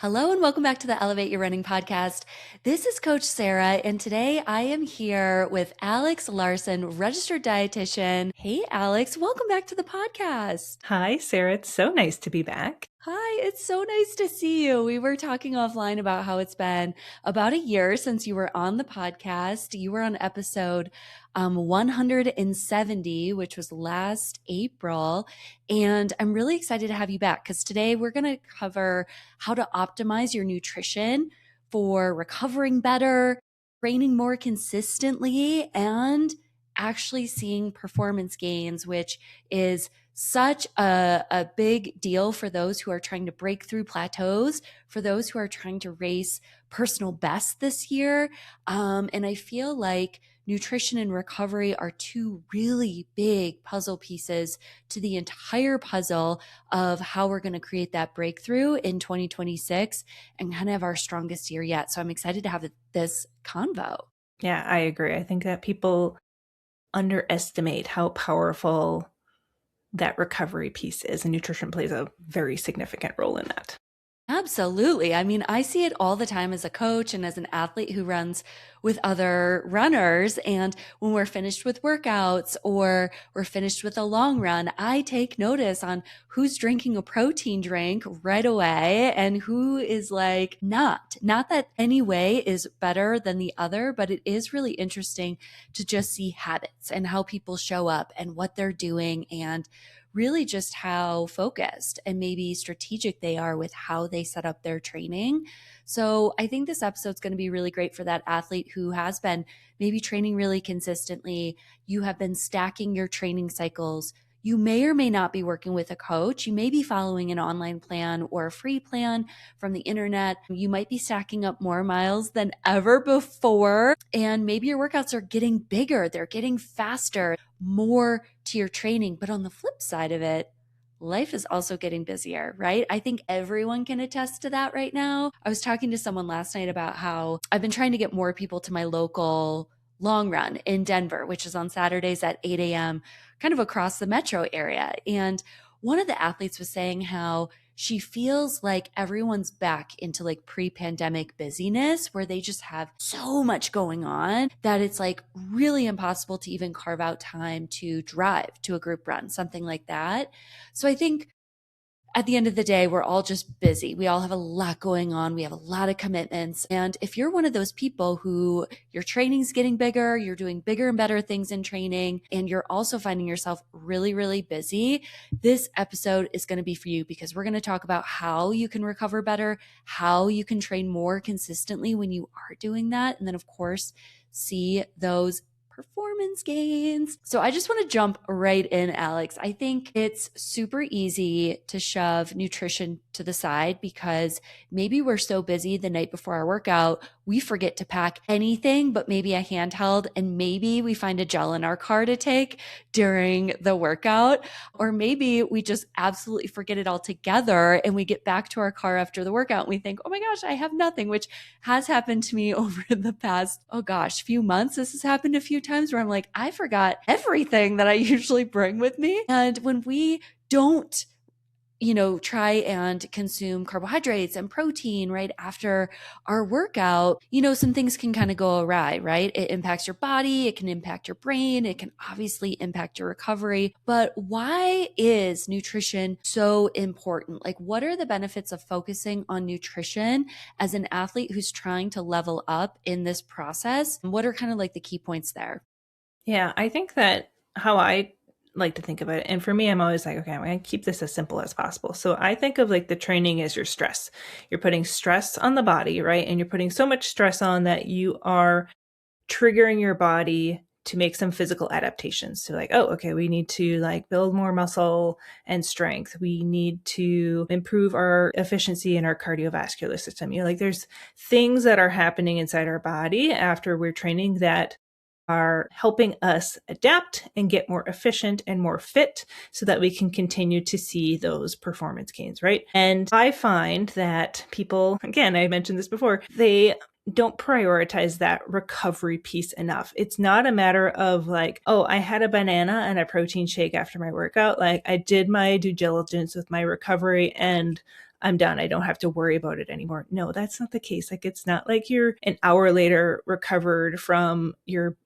Hello and welcome back to the Elevate Your Running podcast. This is Coach Sarah, and today I am here with Alex Larson, registered dietitian. Hey, Alex, welcome back to the podcast. Hi, Sarah. It's so nice to be back. Hi, it's so nice to see you. We were talking offline about how it's been about a year since you were on the podcast. You were on episode 170, which was last April. And I'm really excited to have you back because today we're going to cover how to optimize your nutrition for recovering better, training more consistently, and actually seeing performance gains, which is such a big deal for those who are trying to break through plateaus, for those who are trying to race personal best this year. And I feel like nutrition and recovery are two really big puzzle pieces to the entire puzzle of how we're going to create that breakthrough in 2026 and kind of have our strongest year yet. So I'm excited to have this convo. Yeah, I agree. I think that people underestimate how powerful that recovery piece is, and nutrition plays a very significant role in that. Absolutely. I mean, I see it all the time as a coach and as an athlete who runs with other runners. And when we're finished with workouts or we're finished with a long run, I take notice on who's drinking a protein drink right away and who is like not. Not that any way is better than the other, but it is really interesting to just see habits and how people show up and what they're doing and really just how focused and maybe strategic they are with how they set up their training. So I think this episode's going to be really great for that athlete who has been maybe training really consistently. You have been stacking your training cycles. You may or may not be working with a coach. You may be following an online plan or a free plan from the internet. You might be stacking up more miles than ever before. And maybe your workouts are getting bigger. They're getting faster, more to your training. But on the flip side of it, life is also getting busier, right? I think everyone can attest to that right now. I was talking to someone last night about how I've been trying to get more people to my local long run in Denver, which is on Saturdays at 8 a.m., kind of across the metro area. And one of the athletes was saying how she feels like everyone's back into like pre-pandemic busyness where they just have so much going on that it's like really impossible to even carve out time to drive to a group run, something like that. So I think at the end of the day, we're all just busy. We all have a lot going on. We have a lot of commitments. And if you're one of those people who your training's getting bigger, you're doing bigger and better things in training, and you're also finding yourself really, really busy, this episode is going to be for you because we're going to talk about how you can recover better, how you can train more consistently when you are doing that. And then, of course, see those performance gains. So I just want to jump right in, Alex. I think it's super easy to shove nutrition to the side because maybe we're so busy the night before our workout, we forget to pack anything but maybe a handheld, and maybe we find a gel in our car to take during the workout, or maybe we just absolutely forget it altogether and we get back to our car after the workout and we think, oh my gosh, I have nothing, which has happened to me over the past, oh gosh, few months. This has happened a few times where I'm like, I forgot everything that I usually bring with me. And when we don't try and consume carbohydrates and protein right after our workout, some things can kind of go awry, right? It impacts your body, it can impact your brain, it can obviously impact your recovery. But why is nutrition so important? Like, what are the benefits of focusing on nutrition as an athlete who's trying to level up in this process? What are kind of like the key points there? Yeah, I think that how I like to think about it, and for me, I'm always like, okay, I'm going to keep this as simple as possible. So I think of like the training as your stress. You're putting stress on the body, right? And you're putting so much stress on that you are triggering your body to make some physical adaptations. So like, oh, okay, we need to like build more muscle and strength. We need to improve our efficiency in our cardiovascular system. Like there's things that are happening inside our body after we're training that are helping us adapt and get more efficient and more fit so that we can continue to see those performance gains, right? And I find that people, again, I mentioned this before, they don't prioritize that recovery piece enough. It's not a matter of like, oh, I had a banana and a protein shake after my workout. Like I did my due diligence with my recovery and I'm done. I don't have to worry about it anymore. No, that's not the case. Like, it's not like you're an hour later recovered from your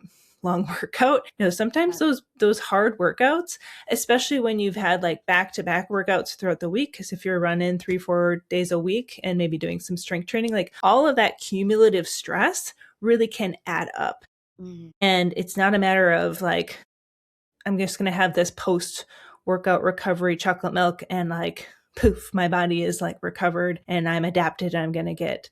long workout. No, sometimes those hard workouts, especially when you've had like back-to-back workouts throughout the week, because if you're running 3-4 days a week and maybe doing some strength training, like all of that cumulative stress really can add up. Mhm. And it's not a matter of like, I'm just going to have this post workout recovery chocolate milk and like poof, my body is like recovered and I'm adapted and I'm going to get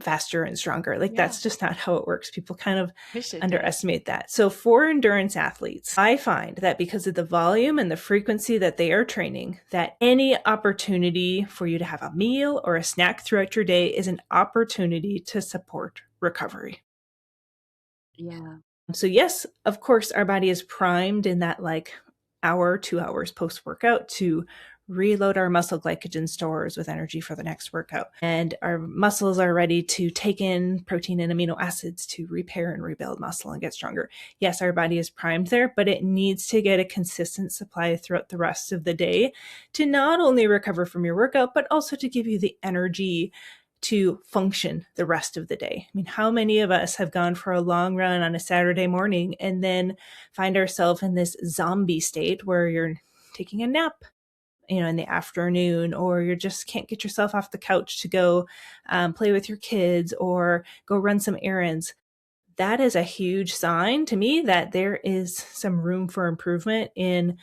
faster and stronger. Like, that's just not how it works. People kind of Wish it did. underestimate that. So for endurance athletes, I find that because of the volume and the frequency that they are training, that any opportunity for you to have a meal or a snack throughout your day is an opportunity to support recovery. Yeah. So yes, of course, our body is primed in that like hour, 2 hours post workout to reload our muscle glycogen stores with energy for the next workout. And our muscles are ready to take in protein and amino acids to repair and rebuild muscle and get stronger. Yes, our body is primed there, but it needs to get a consistent supply throughout the rest of the day to not only recover from your workout, but also to give you the energy to function the rest of the day. I mean, how many of us have gone for a long run on a Saturday morning and then find ourselves in this zombie state where you're taking a nap, in the afternoon, or you just can't get yourself off the couch to go play with your kids or go run some errands. That is a huge sign to me that there is some room for improvement in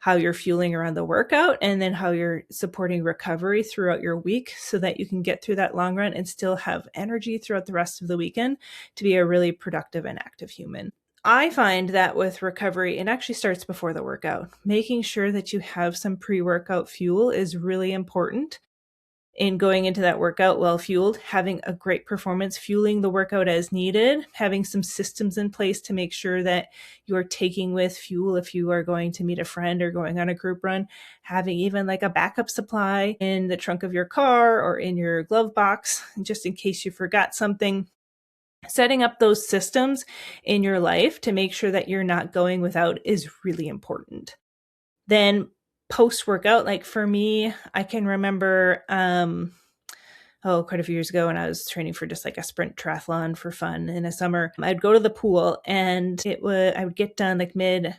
how you're fueling around the workout and then how you're supporting recovery throughout your week so that you can get through that long run and still have energy throughout the rest of the weekend to be a really productive and active human. I find that with recovery, it actually starts before the workout. Making sure that you have some pre-workout fuel is really important in going into that workout well fueled, having a great performance, fueling the workout as needed, having some systems in place to make sure that you're taking with fuel if you are going to meet a friend or going on a group run, having even like a backup supply in the trunk of your car or in your glove box, just in case you forgot something. Setting up those systems in your life to make sure that you're not going without is really important. Then post workout, like for me, I can remember quite a few years ago when I was training for just like a sprint triathlon for fun in the summer. I'd go to the pool and I would get done like mid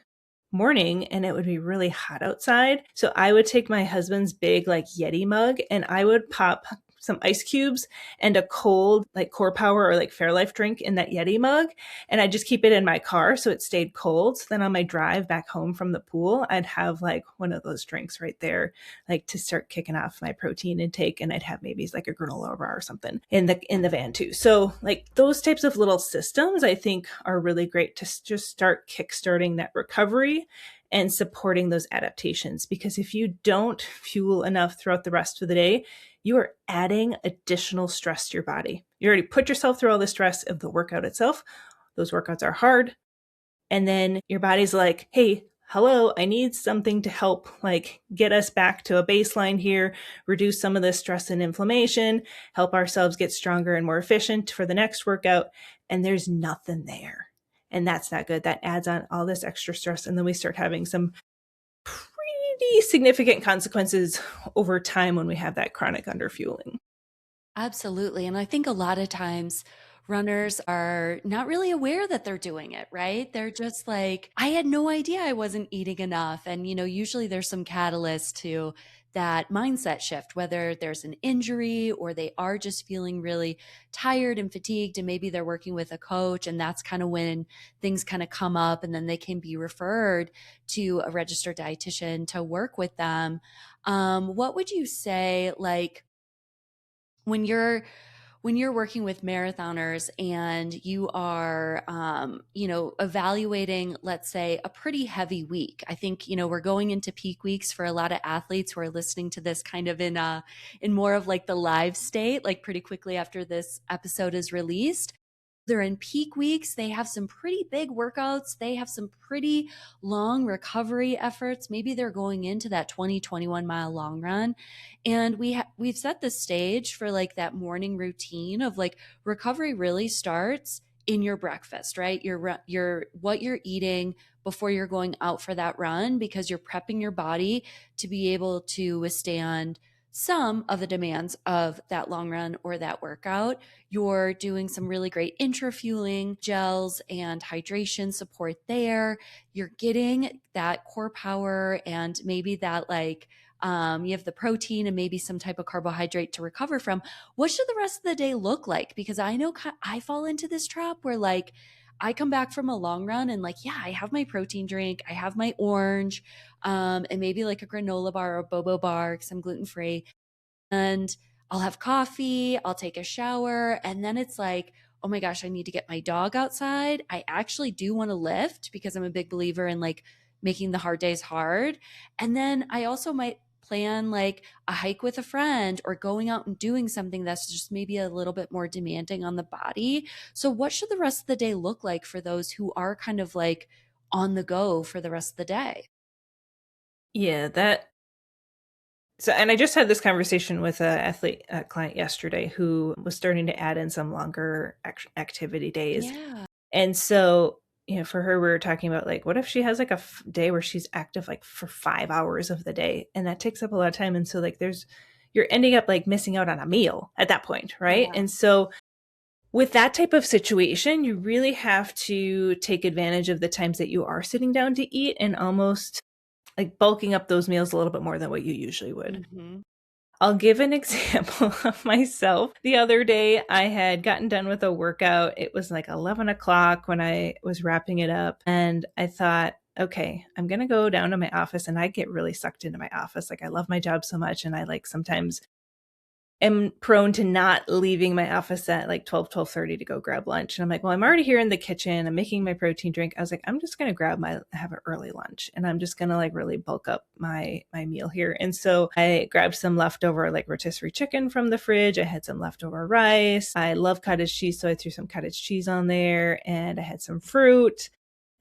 morning and it would be really hot outside. So I would take my husband's big like Yeti mug and I would pop some ice cubes and a cold like Core Power or like Fairlife drink in that Yeti mug. And I just keep it in my car so it stayed cold. So then on my drive back home from the pool, I'd have like one of those drinks right there, like to start kicking off my protein intake. And I'd have maybe like a granola bar or something in the van too. So like those types of little systems I think are really great to just start kickstarting that recovery and supporting those adaptations. Because if you don't fuel enough throughout the rest of the day, you are adding additional stress to your body. You already put yourself through all the stress of the workout itself. Those workouts are hard. And then your body's like, hey, hello, I need something to help like get us back to a baseline here, reduce some of the stress and inflammation, help ourselves get stronger and more efficient for the next workout. And there's nothing there. And that's not good. That adds on all this extra stress. And then we start having some pretty significant consequences over time when we have that chronic underfueling. Absolutely. And I think a lot of times runners are not really aware that they're doing it, right? They're just like, I had no idea I wasn't eating enough. And, usually there's some catalyst to that mindset shift, whether there's an injury or they are just feeling really tired and fatigued, and maybe they're working with a coach. And that's kind of when things kind of come up, and then they can be referred to a registered dietitian to work with them. What would you say, like, when you're working with marathoners and you are evaluating, let's say, a pretty heavy week? I think we're going into peak weeks for a lot of athletes who are listening to this kind of in more of like the live state, like pretty quickly after this episode is released. They're in peak weeks. They have some pretty big workouts. They have some pretty long recovery efforts. Maybe they're going into that 20-21 mile long run. And we've set the stage for like that morning routine of like recovery really starts in your breakfast, right? Your what you're eating before you're going out for that run, because you're prepping your body to be able to withstand some of the demands of that long run or that workout. You're doing some really great intra-fueling gels and hydration support there. You're getting that core power and maybe that you have the protein and maybe some type of carbohydrate to recover from. What should the rest of the day look like? Because I know I fall into this trap where I come back from a long run and yeah, I have my protein drink, I have my orange, and maybe like a granola bar or a bobo bar because I'm gluten free, and I'll have coffee, I'll take a shower, and then it's like, oh my gosh, I need to get my dog outside. I actually do want to lift because I'm a big believer in making the hard days hard. And then I also might plan a hike with a friend or going out and doing something that's just maybe a little bit more demanding on the body. So what should the rest of the day look like for those who are kind of on the go for the rest of the day? Yeah, that so, and I just had this conversation with an athlete client yesterday who was starting to add in some longer activity days. Yeah. And so, for her, we were talking about what if she has a day where she's active for 5 hours of the day, and that takes up a lot of time. And so, you're ending up missing out on a meal at that point, right? Yeah. And so, with that type of situation, you really have to take advantage of the times that you are sitting down to eat and almost bulking up those meals a little bit more than what you usually would. Mm-hmm. I'll give an example of myself. The other day, I had gotten done with a workout. It was 11 o'clock when I was wrapping it up. And I thought, okay, I'm going to go down to my office. And I get really sucked into my office. I love my job so much. And I sometimes am prone to not leaving my office at 12:30 to go grab lunch. And I'm like, well, I'm already here in the kitchen. I'm making my protein drink. I was like, I'm just going to have an early lunch, and I'm just going to really bulk up my meal here. And so I grabbed some leftover rotisserie chicken from the fridge. I had some leftover rice. I love cottage cheese, so I threw some cottage cheese on there, and I had some fruit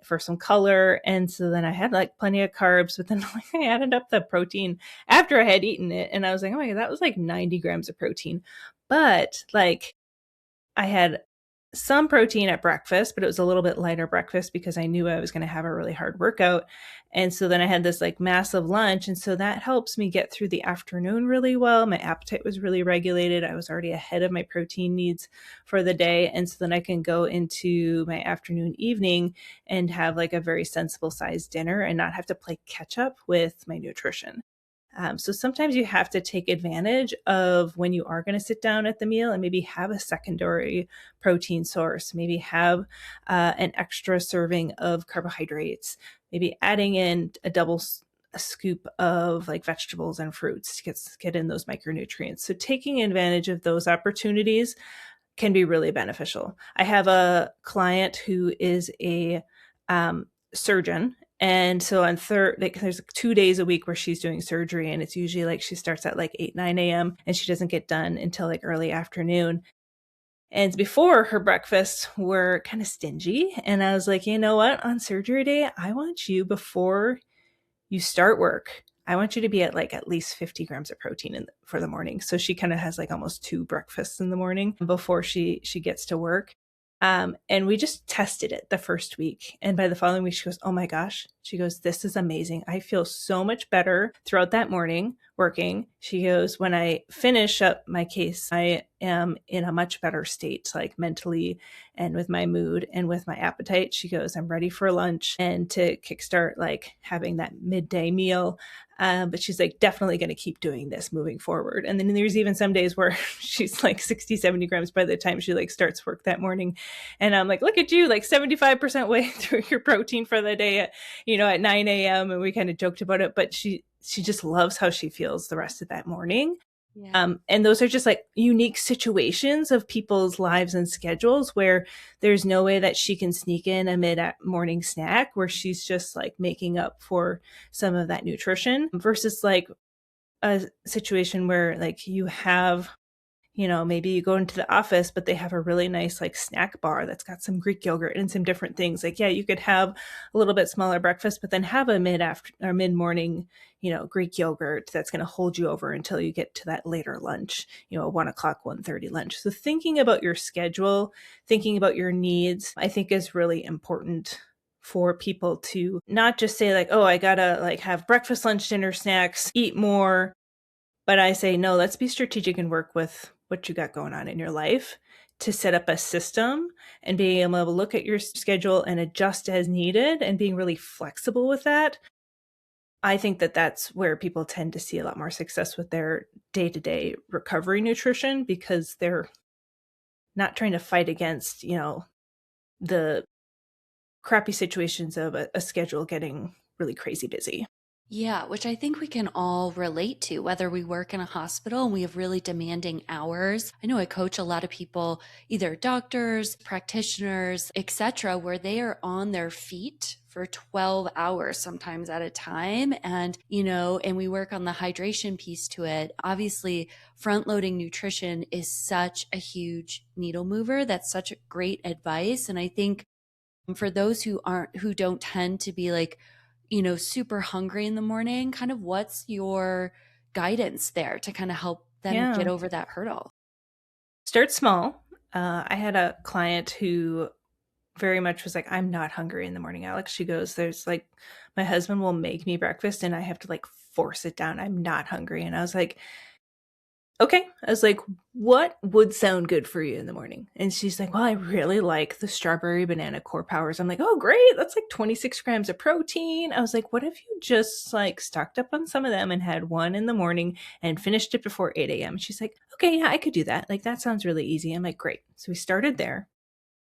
for some color. And so then I had plenty of carbs, but then I added up the protein after I had eaten it. And I was like, oh my God, that was 90 grams of protein. But I had some protein at breakfast, but it was a little bit lighter breakfast because I knew I was going to have a really hard workout. And so then I had this massive lunch. And so that helps me get through the afternoon really well. My appetite was really regulated. I was already ahead of my protein needs for the day. And so then I can go into my afternoon, evening and have a very sensible sized dinner and not have to play catch up with my nutrition. So sometimes you have to take advantage of when you are going to sit down at the meal and maybe have a secondary protein source, maybe have an extra serving of carbohydrates, maybe adding in a scoop of vegetables and fruits to get in those micronutrients. So taking advantage of those opportunities can be really beneficial. I have a client who is a surgeon. And so on there's 2 days a week where she's doing surgery, and it's usually she starts at 8, 9 a.m. and she doesn't get done until early afternoon. And before, her breakfasts were kind of stingy. And I was like, you know what? On surgery day, I want you, before you start work, I want you to be at least 50 grams of protein for the morning. So she kind of has almost 2 breakfasts in the morning before she gets to work. And we just tested it the first week. And by the following week, she goes, oh my gosh. She goes, this is amazing. I feel so much better throughout that morning working. She goes, when I finish up my case, I am in a much better state, mentally and with my mood and with my appetite. She goes, I'm ready for lunch and to kickstart having that midday meal. But she's definitely going to keep doing this moving forward. And then there's even some days where she's 60, 70 grams by the time she starts work that morning. And I'm like, look at you, 75% way through your protein for the day at 9 a.m. And we kind of joked about it, but she just loves how she feels the rest of that morning. Yeah. And those are just unique situations of people's lives and schedules where there's no way that she can sneak in a mid-morning snack where she's just making up for some of that nutrition versus a situation where you have, maybe you go into the office, but they have a really nice snack bar that's got some Greek yogurt and some different things. Yeah, you could have a little bit smaller breakfast, but then have a mid-morning, Greek yogurt that's going to hold you over until you get to that later lunch, 1 o'clock, 1:30 lunch. So thinking about your schedule, thinking about your needs, I think is really important for people to not just say oh, I gotta have breakfast, lunch, dinner, snacks, eat more, But I say, no, let's be strategic and work with what you got going on in your life to set up a system and being able to look at your schedule and adjust as needed and being really flexible with that. I think that that's where people tend to see a lot more success with their day-to-day recovery nutrition, because they're not trying to fight against, the crappy situations of a schedule getting really crazy busy. Yeah, which I think we can all relate to, whether we work in a hospital and we have really demanding hours. I know I coach a lot of people, either doctors, practitioners, etc., where they are on their feet for 12 hours sometimes at a time. And, and we work on the hydration piece to it. Obviously, front loading nutrition is such a huge needle mover. That's such great advice. And I think for those who don't tend to be like, super hungry in the morning, kind of what's your guidance there to kind of help them get Yeah. over that hurdle? Start small. I had a client who very much was like, I'm not hungry in the morning, Alex. She goes, there's like, my husband will make me breakfast and I have to like force it down. I'm not hungry. And I was like, okay. I was like, what would sound good for you in the morning? And she's like, well, I really like the strawberry banana core powers. I'm like, oh, great. That's like 26 grams of protein. I was like, what if you just like stocked up on some of them and had one in the morning and finished it before 8 a.m.? She's like, okay, yeah, I could do that. Like, that sounds really easy. I'm like, great. So we started there.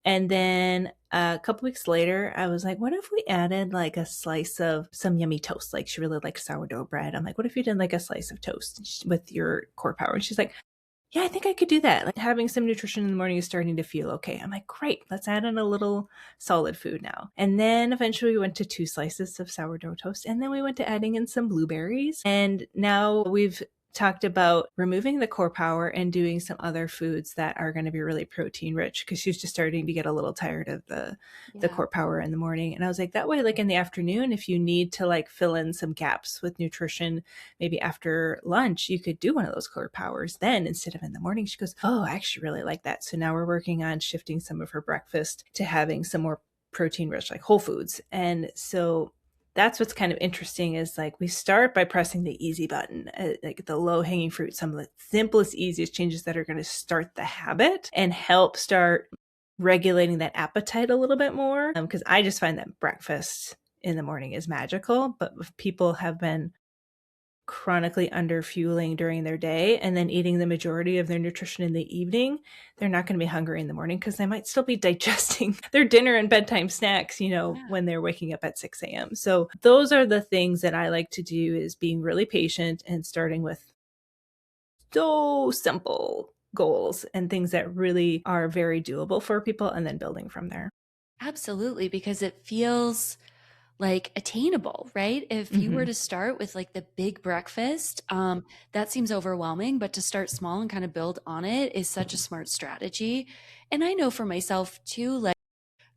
And then a couple weeks later, I was like, what if we added like a slice of some yummy toast? Like, she really likes sourdough bread. I'm like, what if you did like a slice of toast with your core power? And she's like, yeah, I think I could do that. Like, having some nutrition in the morning is starting to feel okay. I'm like, great, let's add in a little solid food now. And then eventually we went to 2 slices of sourdough toast. And then we went to adding in some blueberries. And now we've talked about removing the core power and doing some other foods that are going to be really protein rich, because she's just starting to get a little tired of the core power in the morning. And I was like, that way, like in the afternoon, if you need to like fill in some gaps with nutrition, maybe after lunch, you could do one of those core powers then instead of in the morning. She goes, oh, I actually really like that. So now we're working on shifting some of her breakfast to having some more protein rich, like whole foods. And so that's what's kind of interesting, is like we start by pressing the easy button, like the low hanging fruit, some of the simplest, easiest changes that are going to start the habit and help start regulating that appetite a little bit more. Because I just find that breakfast in the morning is magical, but if people have been chronically under fueling during their day and then eating the majority of their nutrition in the evening, they're not going to be hungry in the morning because they might still be digesting their dinner and bedtime snacks, when they're waking up at 6 a.m. So those are the things that I like to do, is being really patient and starting with so simple goals and things that really are very doable for people, and then building from there. Absolutely, because it feels like attainable, right? If you were to start with like the big breakfast, that seems overwhelming, but to start small and kind of build on it is such a smart strategy. And I know for myself too,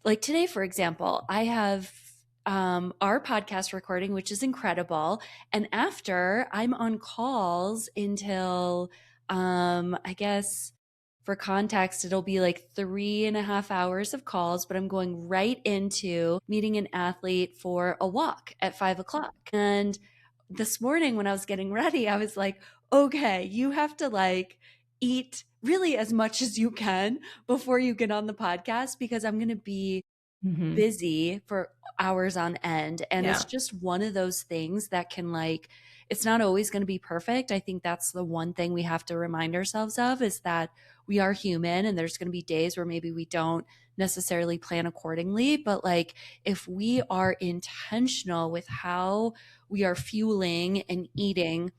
like today, for example, I have our podcast recording, which is incredible. And after, I'm on calls until, I guess for context, it'll be like 3.5 hours of calls, but I'm going right into meeting an athlete for a walk at 5 o'clock. And this morning when I was getting ready, I was like, okay, you have to like eat really as much as you can before you get on the podcast, because I'm going to be busy for hours on end. And Yeah. it's just one of those things that can like, it's not always going to be perfect. I think that's the one thing we have to remind ourselves of, is that we are human and there's going to be days where maybe we don't necessarily plan accordingly. But like, if we are intentional with how we are fueling and eating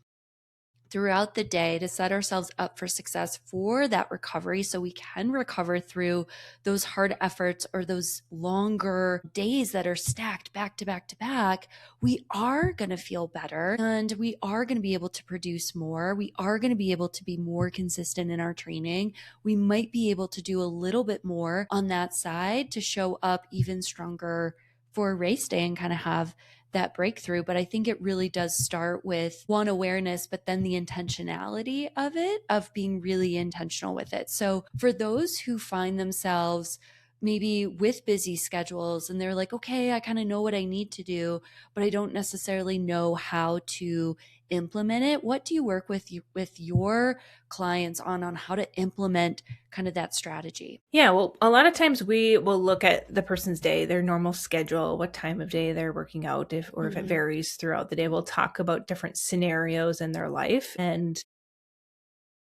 throughout the day to set ourselves up for success for that recovery, so we can recover through those hard efforts or those longer days that are stacked back to back to back, we are going to feel better and we are going to be able to produce more. We are going to be able to be more consistent in our training. We might be able to do a little bit more on that side to show up even stronger for race day and kind of have that breakthrough. But I think it really does start with one, awareness, but then the intentionality of it, of being really intentional with it. So for those who find themselves maybe with busy schedules and they're like, okay, I kind of know what I need to do, but I don't necessarily know how to implement it? What do you work with your clients on how to implement kind of that strategy? Yeah, well, a lot of times we will look at the person's day, their normal schedule, what time of day they're working out, if it Mm-hmm. varies throughout the day. We'll talk about different scenarios in their life and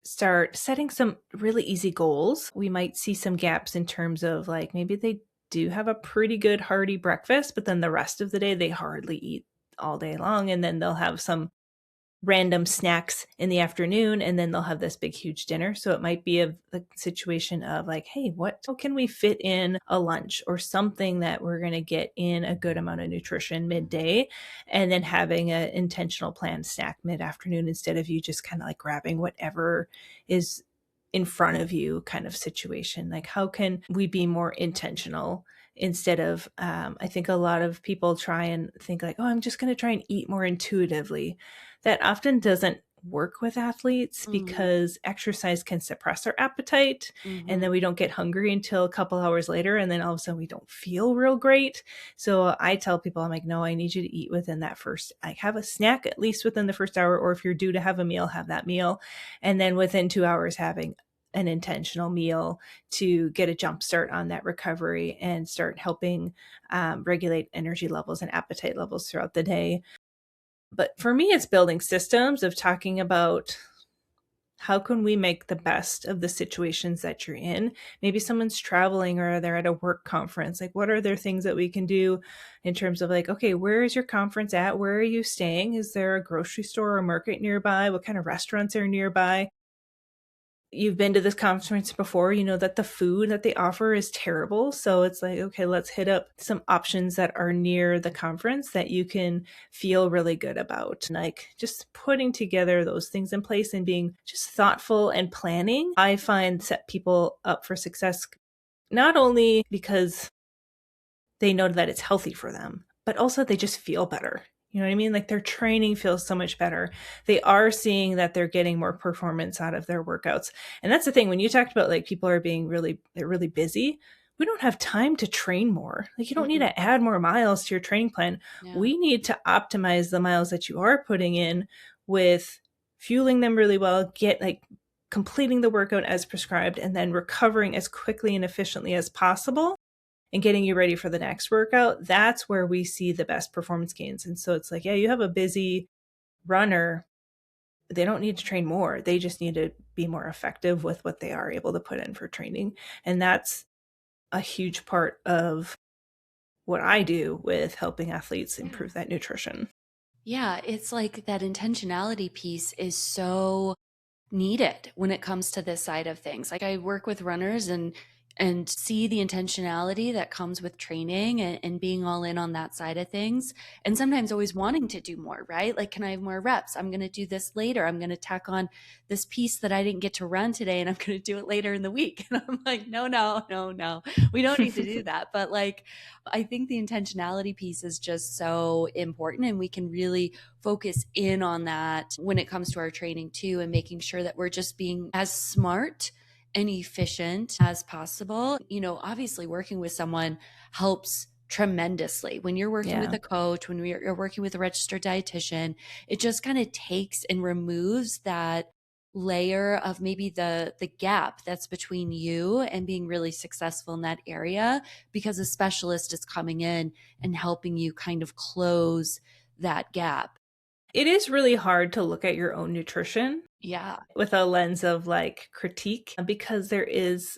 start setting some really easy goals. We might see some gaps in terms of like maybe they do have a pretty good hearty breakfast, but then the rest of the day they hardly eat all day long. And then they'll have some random snacks in the afternoon, and then they'll have this big huge dinner. So it might be a situation of like, hey, how can we fit in a lunch or something that we're going to get in a good amount of nutrition midday, and then having an intentional planned snack mid-afternoon instead of you just kind of like grabbing whatever is in front of you kind of situation. Like, how can we be more intentional instead of I think a lot of people try and think like, oh, I'm just going to try and eat more intuitively. That often doesn't work with athletes Mm-hmm. because exercise can suppress our appetite, and Mm-hmm. then we don't get hungry until a couple hours later, and then all of a sudden we don't feel real great. So I tell people, I'm like, no, I need you to eat within that first, I have a snack at least within the first hour, or if you're due to have a meal, have that meal, and then within 2 hours having an intentional meal to get a jump start on that recovery and start helping regulate energy levels and appetite levels throughout the day. But for me, it's building systems of talking about how can we make the best of the situations that you're in. Maybe someone's traveling or they're at a work conference. Like, what are there things that we can do in terms of like, okay, where is your conference at? Where are you staying? Is there a grocery store or market nearby? What kind of restaurants are nearby? You've been to this conference before, you know that the food that they offer is terrible. So it's like, okay, let's hit up some options that are near the conference that you can feel really good about. Like just putting together those things in place and being just thoughtful and planning, I find set people up for success, not only because they know that it's healthy for them, but also they just feel better. You know what I mean? Like their training feels so much better. They are seeing that they're getting more performance out of their workouts. And that's the thing. When you talked about like people are being they're really busy, we don't have time to train more. Like you don't need Mm-hmm. to add more miles to your training plan. Yeah. We need to optimize the miles that you are putting in with fueling them really well, get like completing the workout as prescribed, and then recovering as quickly and efficiently as possible and getting you ready for the next workout. That's where we see the best performance gains. And so it's like, yeah, you have a busy runner. They don't need to train more. They just need to be more effective with what they are able to put in for training. And that's a huge part of what I do with helping athletes improve that nutrition. Yeah, it's like that intentionality piece is so needed when it comes to this side of things. Like I work with runners and see the intentionality that comes with training and being all in on that side of things. And sometimes always wanting to do more, right? Like, can I have more reps? I'm going to do this later. I'm going to tack on this piece that I didn't get to run today and I'm going to do it later in the week. And I'm like, no, no, no, no. We don't need to do that. But like, I think the intentionality piece is just so important and we can really focus in on that when it comes to our training too, and making sure that we're just being as smart and efficient as possible. You know, obviously working with someone helps tremendously. When you're working with Yeah. a coach, when you're working with a registered dietitian, it just kind of takes and removes that layer of maybe the gap that's between you and being really successful in that area, because a specialist is coming in and helping you kind of close that gap. It is really hard to look at your own nutrition Yeah. with a lens of like critique because there is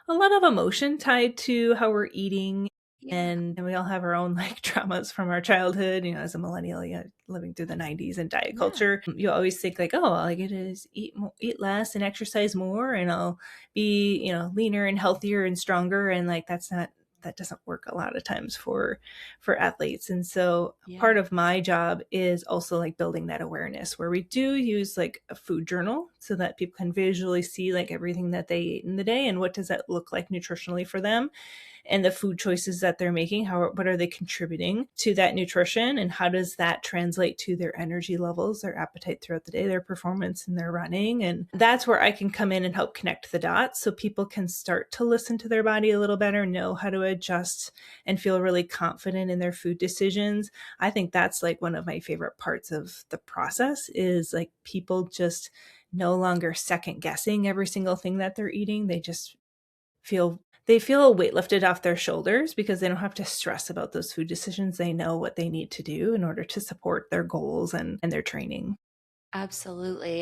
a lot of emotion tied to how we're eating. Yeah. And we all have our own like traumas from our childhood, you know, as a millennial, living through the 90s and diet Yeah. culture. You always think like, oh, all I get is eat less and exercise more and I'll be, you know, leaner and healthier and stronger. And like, that doesn't work a lot of times for athletes. And so Yeah. part of my job is also like building that awareness where we do use like a food journal so that people can visually see like everything that they ate in the day and what does that look like nutritionally for them and the food choices that they're making, what are they contributing to that nutrition and how does that translate to their energy levels, their appetite throughout the day, their performance in their running. And that's where I can come in and help connect the dots so people can start to listen to their body a little better, know how to adjust and feel really confident in their food decisions. I think that's like one of my favorite parts of the process, is like people just no longer second guessing every single thing that they're eating. They feel a weight lifted off their shoulders because they don't have to stress about those food decisions. They know what they need to do in order to support their goals and their training. Absolutely.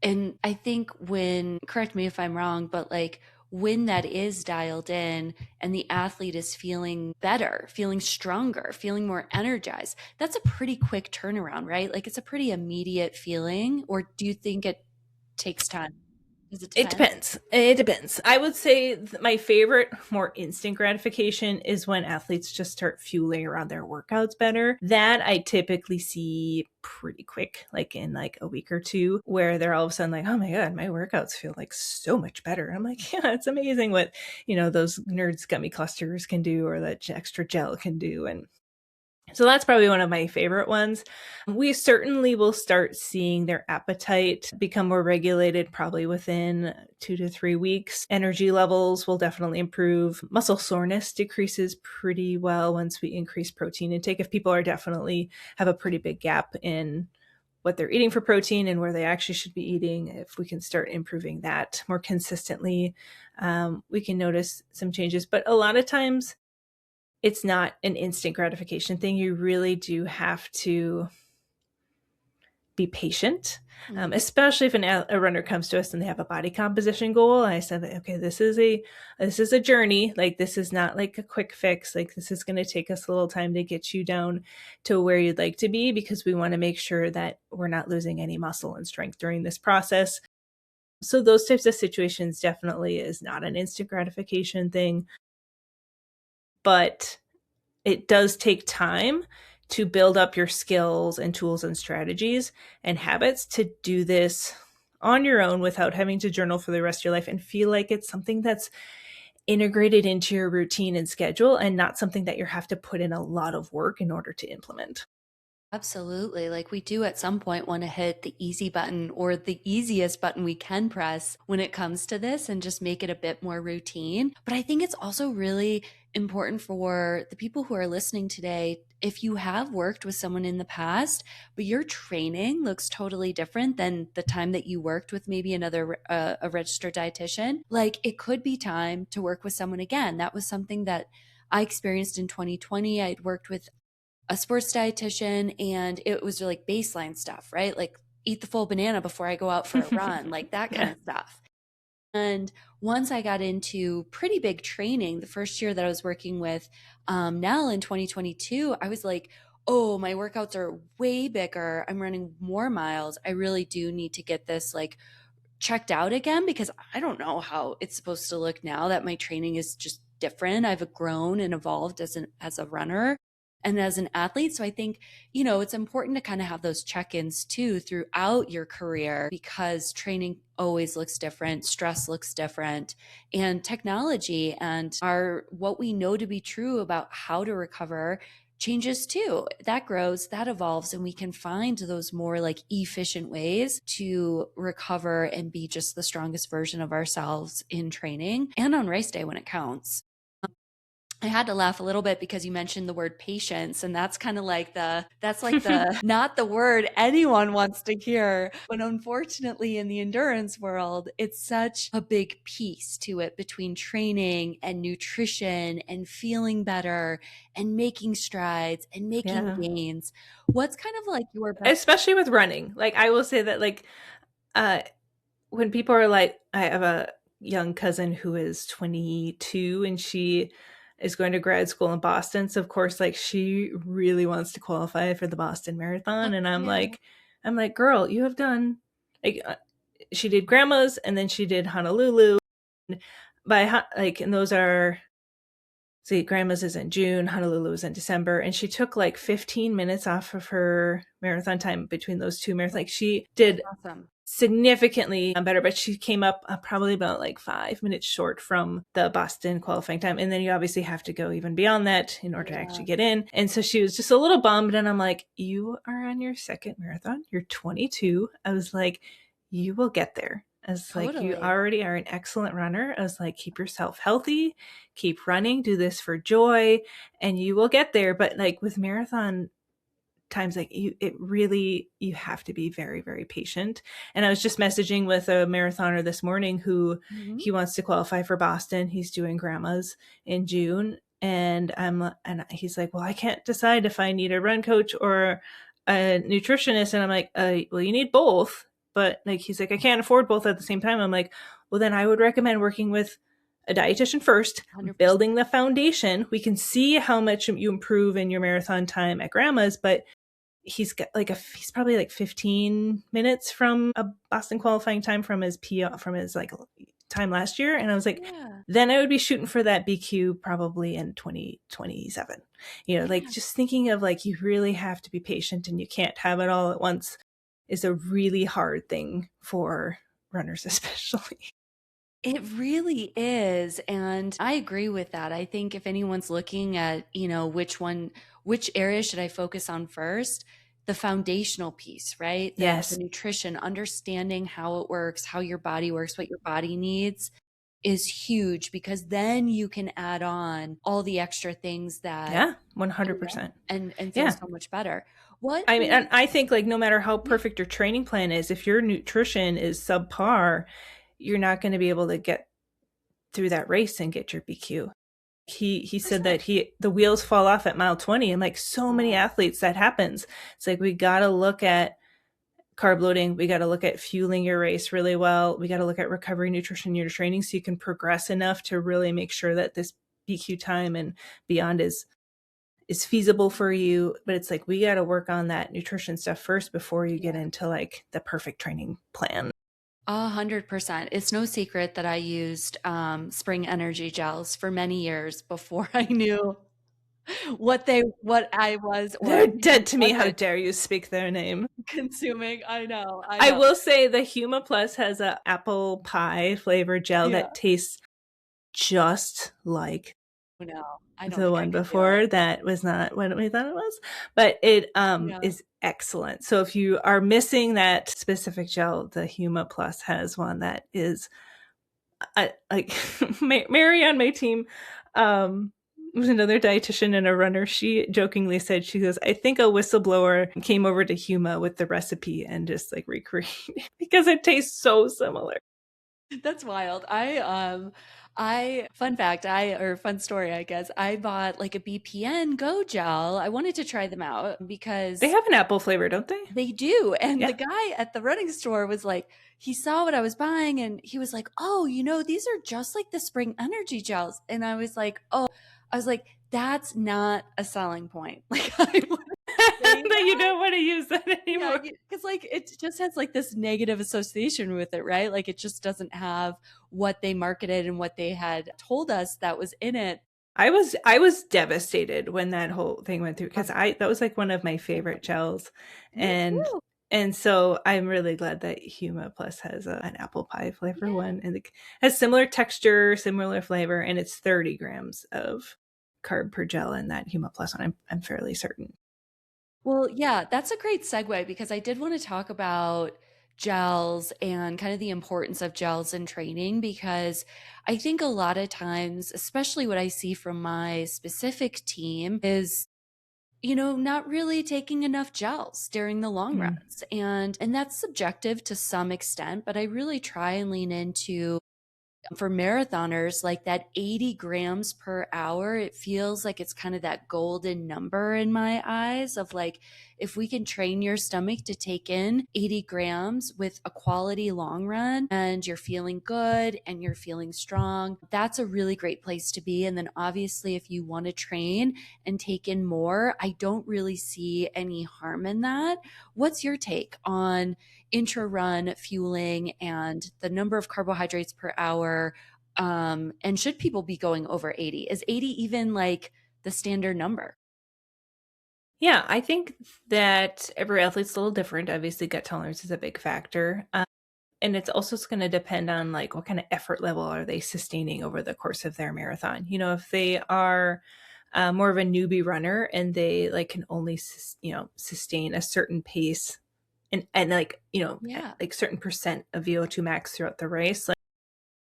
And I think when, correct me if I'm wrong, but like when that is dialed in and the athlete is feeling better, feeling stronger, feeling more energized, that's a pretty quick turnaround, right? Like it's a pretty immediate feeling. Or do you think it takes time? Does it It depend? depends. It depends. I would say my favorite, more instant gratification is when athletes just start fueling around their workouts better. That I typically see pretty quick, like in like a week or two, where they're all of a sudden like, oh my God, my workouts feel like so much better. I'm like, yeah, it's amazing what, those nerds gummy clusters can do, or that extra gel can do. And so that's probably one of my favorite ones. We certainly will start seeing their appetite become more regulated probably within 2 to 3 weeks. Energy levels will definitely improve. Muscle soreness decreases pretty well once we increase protein intake. If people are definitely have a pretty big gap in what they're eating for protein and where they actually should be eating, if we can start improving that more consistently, we can notice some changes. But a lot of times, it's not an instant gratification thing. You really do have to be patient, Mhm. especially if a runner comes to us and they have a body composition goal. I said, okay, this is a journey. Like, this is not like a quick fix. Like, this is going to take us a little time to get you down to where you'd like to be, because we want to make sure that we're not losing any muscle and strength during this process. So those types of situations definitely is not an instant gratification thing, but it does take time to build up your skills and tools and strategies and habits to do this on your own without having to journal for the rest of your life, and feel like it's something that's integrated into your routine and schedule, and not something that you have to put in a lot of work in order to implement. Absolutely. Like we do at some point want to hit the easy button or the easiest button we can press when it comes to this and just make it a bit more routine. But I think it's also really important for the people who are listening today. If you have worked with someone in the past, but your training looks totally different than the time that you worked with maybe another a registered dietitian, like it could be time to work with someone again. That was something that I experienced in 2020. I'd worked with a sports dietitian and it was like baseline stuff, right? Like eat the full banana before I go out for a run, like that kind Yeah. of stuff. And once I got into pretty big training, the first year that I was working with Nell in 2022, I was like, oh, my workouts are way bigger. I'm running more miles. I really do need to get this like checked out again because I don't know how it's supposed to look now that my training is just different. I've grown and evolved as a runner and as an athlete. So I think, it's important to kind of have those check-ins too throughout your career because training always looks different, stress looks different, and technology and our what we know to be true about how to recover changes too. That grows, that evolves, and we can find those more like efficient ways to recover and be just the strongest version of ourselves in training and on race day when it counts. I had to laugh a little bit because you mentioned the word patience, and that's kind of like that's like the not the word anyone wants to hear. But unfortunately, in the endurance world, it's such a big piece to it between training and nutrition and feeling better and making strides and making Yeah. gains. What's kind of like your best? Especially with running. Like, I will say that, like, uh, when people are like, I have a young cousin who is 22 and she is going to grad school in Boston. So of course, like, she really wants to qualify for the Boston Marathon. And Yeah. I'm like, girl, you have done like, she did grandma's and then she did Honolulu. And those are, see, grandma's is in June, Honolulu is in December, and she took like 15 minutes off of her marathon time between those two marathons. Like, she That's did awesome. significantly better, but she came up probably about like 5 minutes short from the Boston qualifying time. And then you obviously have to go even beyond that in order to Yeah. actually get in. And so she was just a little bummed. And I'm like, you are on your second marathon. You're 22. I was like, you will get there. I was like, you Totally. already are an excellent runner. I was like, keep yourself healthy, keep running, do this for joy, and you will get there. But like with marathon times, like you have to be very, very patient. And I was just messaging with a marathoner this morning who Mhm. he wants to qualify for Boston. He's doing grandma's in June. And he's like, well, I can't decide if I need a run coach or a nutritionist. And I'm like, well, you need both. But like, he's like, I can't afford both at the same time. I'm like, well, then I would recommend working with a dietitian first, 100%. building the foundation. We can see how much you improve in your marathon time at grandma's, but he's probably like 15 minutes from a Boston qualifying time from his from his like time last year. And I was like, Yeah. then I would be shooting for that BQ probably in 2027. Like Yeah. just thinking of like, you really have to be patient and you can't have it all at once is a really hard thing for runners, especially. It really is. And I agree with that. I think if anyone's looking at, which area should I focus on first? The foundational piece, right? The Yes. nutrition, understanding how it works, how your body works, what your body needs is huge because then you can add on all the extra things that Yeah. go well 100%. and feel Yeah. so much better. What I mean, and is, I think like no matter how yeah, perfect your training plan is, if your nutrition is subpar, you're not going to be able to get through that race and get your BQ. He said that 100%. the wheels fall off at mile 20, and like so many Oh, athletes that happens. It's like we got to look at carb loading, we got to look at fueling your race really well. We got to look at recovery nutrition in your training so you can progress enough to really make sure that this BQ time and beyond is feasible for you. But it's like we got to work on that nutrition stuff first before you get yeah. into like the perfect training plan. 100%. It's no secret that I used Spring Energy gels for many years before I knew what I was, or They're dead to me. How wasn't dare you speak their name? consuming. I know, I I know. will say the Huma Plus has a apple pie flavored gel Yeah. that tastes just like No, I don't the think I one could do it. before. That was not what we thought it was, but it Yeah. is excellent. So if you are missing that specific gel, the Huma Plus has one that is like Mary on my team was another dietitian and a runner. She jokingly said, she goes, I think a whistleblower came over to Huma with the recipe and just like recreated because it tastes so similar. That's wild. I fun fact, or fun story, I guess. I bought like a BPN Go gel. I wanted to try them out They because have an apple flavor, don't they? they do. And Yeah. the guy at the running store was like, he saw what I was buying and he was like, oh, these are just like the Spring Energy gels. And I was like, oh, I was like, that's not a selling point. Like, I wouldn't say That you that. don't want to use that Yeah, anymore. because like it just has like this negative association with it, right? Like it just doesn't have what they marketed and what they had told us that was in it. I was devastated when that whole thing went through because Um, I that was like one of my favorite gels, Me and too. and so I'm really glad that Huma Plus has an apple pie flavor Yeah. one, and it has similar texture, similar flavor, and it's 30 grams of carb per gel in that Huma Plus one. I'm fairly certain. Well, yeah, that's a great segue because I did want to talk about gels and kind of the importance of gels in training because I think a lot of times, especially what I see from my specific team, is not really taking enough gels during the long Mm. runs. And that's subjective to some extent, but I really try and lean into for marathoners, like that 80 grams per hour, it feels like it's kind of that golden number in my eyes of like, if we can train your stomach to take in 80 grams with a quality long run and you're feeling good and you're feeling strong, that's a really great place to be. And then obviously, if you want to train and take in more, I don't really see any harm in that. What's your take on intra run fueling and the number of carbohydrates per hour? And should people be going over 80? Is 80 even like the standard number? Yeah, I think that every athlete's a little different. Obviously, gut tolerance is a big factor. And it's also going to depend on like what kind of effort level are they sustaining over the course of their marathon. If they are more of a newbie runner and they like can only sustain a certain pace and like, Yeah. like certain percent of VO2 max throughout the race, like,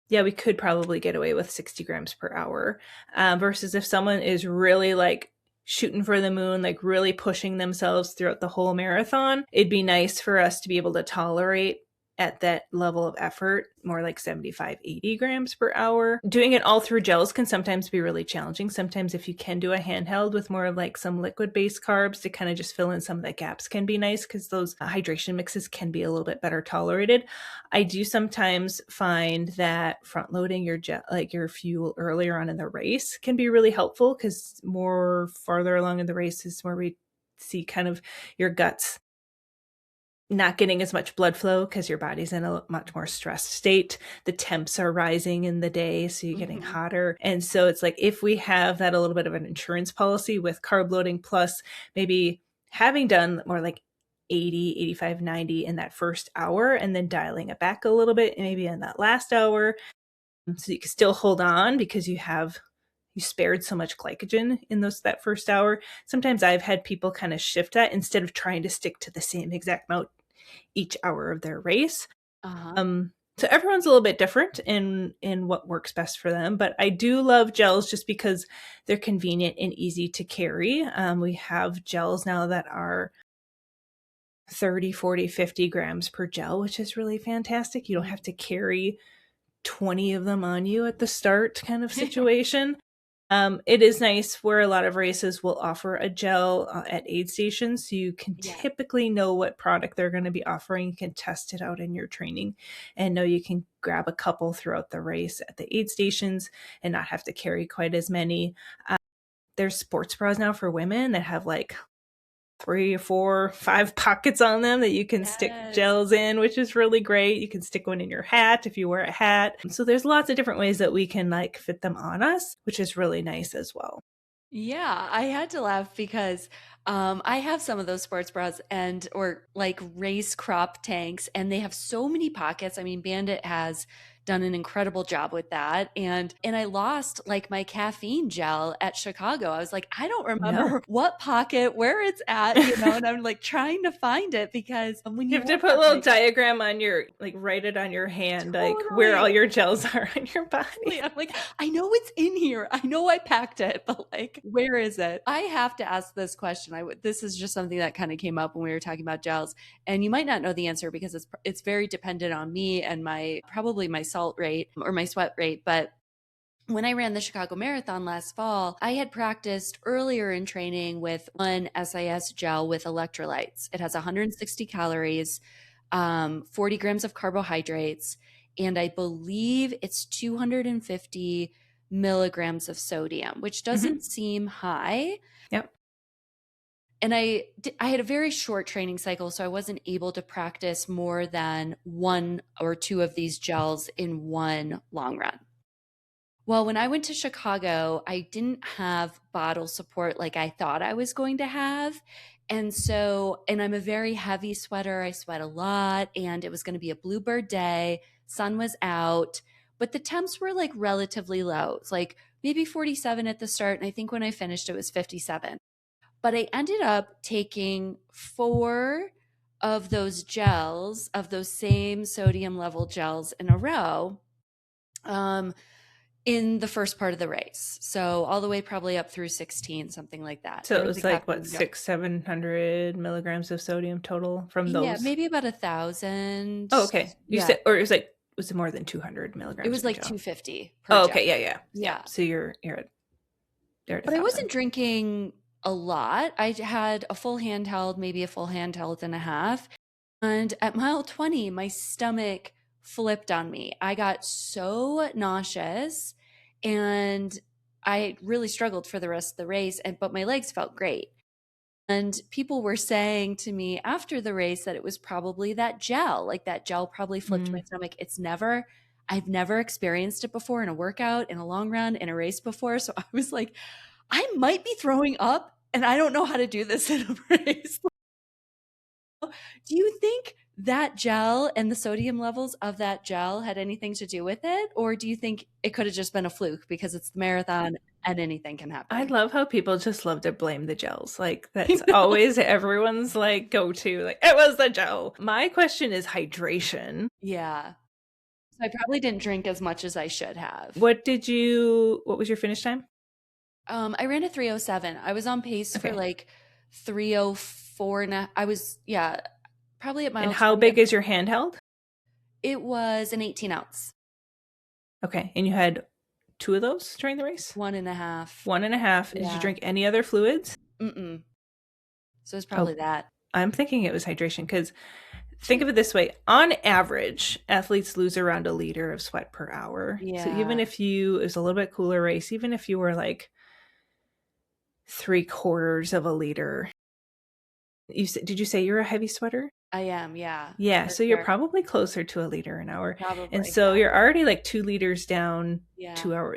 yeah, we could probably get away with 60 grams per hour. Versus if someone is really like shooting for the moon, like really pushing themselves throughout the whole marathon, it'd be nice for us to be able to tolerate at that level of effort more like 75, 80 grams per hour. Doing it all through gels can sometimes be really challenging. Sometimes if you can do a handheld with more of like some liquid based carbs to kind of just fill in some of the gaps can be nice, because those hydration mixes can be a little bit better tolerated. I do sometimes find that front loading your like your fuel earlier on in the race can be really helpful, because more farther along in the race is where we see kind of your guts not getting as much blood flow because your body's in a much more stressed state. The temps are rising in the day, so you're getting hotter. And so it's like, if we have that a little bit of an insurance policy with carb loading, plus maybe having done more like 80, 85, 90 in that first hour, and then dialing it back a little bit, and maybe in that last hour, so you can still hold on because you spared so much glycogen in that first hour. Sometimes I've had people kind of shift that instead of trying to stick to the same exact amount each hour of their race. So everyone's a little bit different in what works best for them, but I do love gels just because they're convenient and easy to carry. We have gels now that are 30, 40, 50 grams per gel, which is really fantastic. You don't have to carry 20 of them on you at the start kind of situation. It is nice where a lot of races will offer a gel at aid stations, so you can typically know what product they're going to be offering. You can test it out in your training and know you can grab a couple throughout the race at the aid stations and not have to carry quite as many. There's sports bras now for women that have like 3 or 4, 5 pockets on them that you can stick gels in, which is really great. You can stick one in your hat if you wear a hat. So there's lots of different ways that we can like fit them on us, which is really nice as well. Yeah, I had to laugh because I have some of those sports bras or like race crop tanks, and they have so many pockets. I mean, Bandit has done an incredible job with that. And I lost like my caffeine gel at Chicago. I was like, I don't remember what pocket, where it's at, and I'm like trying to find it, because when you have to put a little diagram on your, like write it on your hand, like where all your gels are on your body. I'm like, I know it's in here. I know I packed it, but like, where is it? I have to ask this question. This is just something that kind of came up when we were talking about gels, and you might not know the answer because it's very dependent on me and probably my salt rate or my sweat rate. But when I ran the Chicago Marathon last fall, I had practiced earlier in training with one SIS gel with electrolytes. It has 160 calories, 40 grams of carbohydrates, and I believe it's 250 milligrams of sodium, which doesn't seem high. Yep. And I had a very short training cycle, so I wasn't able to practice more than 1 or 2 of these gels in one long run. Well, when I went to Chicago, I didn't have bottle support like I thought I was going to have. And I'm a very heavy sweater. I sweat a lot, and it was going to be a bluebird day. Sun was out, but the temps were like relatively low. It's like maybe 47 at the start. And I think when I finished, it was 57. But I ended up taking 4 of those gels, of those same sodium level gels in a row, in the first part of the race. So all the way probably up through 16, something like that. So it was like what, 600-700 milligrams of sodium total from those? Yeah, maybe about 1,000. Oh, okay. You said, or was it more than 200 milligrams? It was like 250 per gel. Okay, yeah. So you're at there. But I wasn't drinking a lot. I had a full handheld, maybe a full handheld and a half. And at mile 20, my stomach flipped on me. I got so nauseous, and I really struggled for the rest of the race, but my legs felt great. And people were saying to me after the race that it was probably that gel, like that gel probably flipped my stomach. I've never experienced it before in a workout, in a long run, in a race before. So I was like, I might be throwing up, and I don't know how to do this in a race. Do you think that gel and the sodium levels of that gel had anything to do with it? Or do you think it could have just been a fluke because it's the marathon and anything can I happen? love how people just love to blame the gels. Like I that's know. always everyone's like go to. Like it was the gel. My question is hydration. Yeah. So I probably didn't drink as much as I should have. What was your finish time? I ran a 3:07. I was on pace for Okay. like 3:04 and I was, yeah, probably at And mile how 20. big is your handheld? It was an 18 ounce, Okay. And you had two of those during the race? one and a half. One and a half. Did you Yeah. drink any other fluids? Mm-mm. So it's Oh, probably that. I'm thinking it was hydration because think of it this way. On average, athletes lose around a liter of sweat per hour. So even Yeah. if it was a little bit cooler race, even if you were like 3/4 of a liter, did you say you're a heavy sweater? I am. Yeah. Yeah, For so you're sure. probably closer to a liter an hour. And Probably. so Yeah. you're already like 2 liters down, Yeah. 2 hour,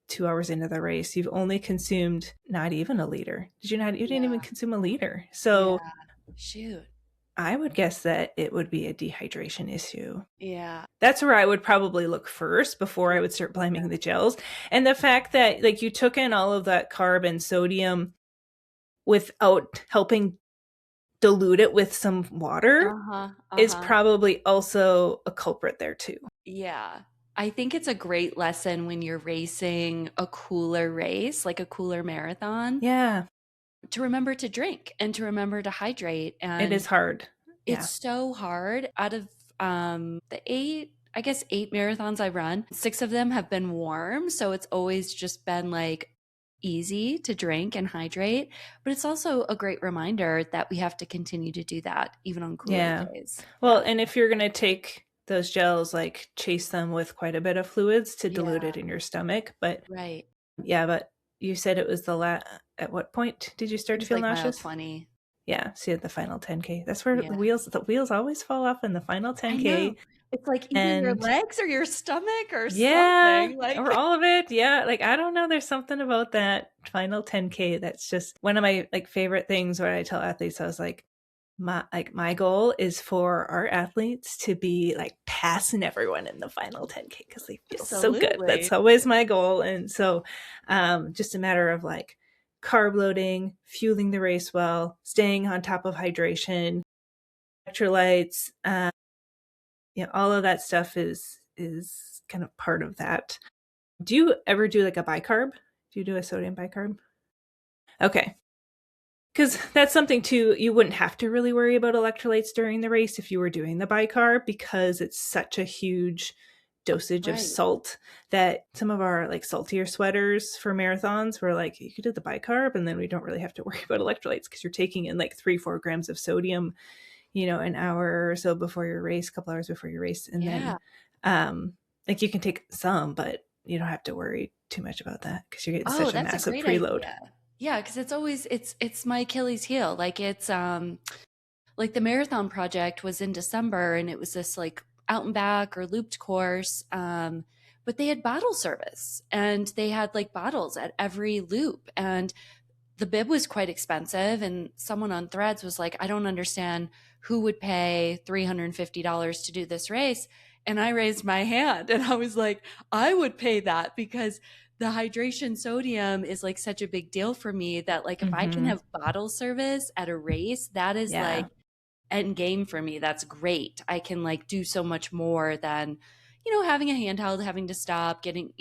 2 hours into the race. You've only consumed not even a liter. You didn't even Yeah. consume a liter. Yeah. So Shoot. I would guess that it would be a dehydration issue. Yeah. That's where I would probably look first before I would start blaming the gels. And the fact that like you took in all of that carb and sodium without helping dilute it with some water Uh-huh. is Uh-huh. probably also a culprit there too. Yeah. I think it's a great lesson when you're racing a cooler race, like a cooler marathon, Yeah, to remember to drink and to remember to hydrate. it is And hard. it's Yeah. so hard. Out of the eight, I guess 8 marathons I run, 6 of them have been warm. So it's always just been like easy to drink and hydrate. But it's also a great reminder that we have to continue to do that even on cooler Yeah. days. Well, Yeah. and if you're going to take those gels, like chase them with quite a bit of fluids to dilute Yeah. it in your stomach. But Right. yeah, but you said it was at what point did you It start to was feel like mile nauseous? 20. Yeah, see at the final 10K. That's where Yeah. the wheels always fall off in the final I know. 10K. It's like either your And legs or your stomach or yeah, something. or Like, all of it. Yeah, like I don't know, there's something about that final 10K that's just one of my like favorite things where I tell athletes I was like my goal is for our athletes to be like passing everyone in the final 10K because they feel so good. absolutely. That's always my goal. And so just a matter of like carb loading, fueling the race well, staying on top of hydration, electrolytes, all of that stuff is kind of part of that. Do you ever do like a bicarb? Do you do a sodium bicarb? Okay. Because that's something too, you wouldn't have to really worry about electrolytes during the race if you were doing the bicarb because it's such a huge dosage of Right. salt that some of our like saltier sweaters for marathons were like, you could do the bicarb and then we don't really have to worry about electrolytes because you're taking in like 3-4 grams of sodium, an hour or so before your race, a couple hours before your race. And Yeah. then like you can take some, but you don't have to worry too much about that because you're getting Oh, such a that's a massive great preload. idea. Yeah, because it's always it's my Achilles heel. Like it's like the marathon project was in December and it was this like out and back or looped course. But they had bottle service and they had like bottles at every loop. And the bib was quite expensive. And someone on Threads was like, I don't understand who would pay $350 to do this race. And I raised my hand and I was like, I would pay that because the hydration sodium is like such a big deal for me that like if I can Mm-hmm. have bottle service at a race, that is Yeah. like end game for me. That's great. I can like do so much more than, having a handheld, having to stop, getting,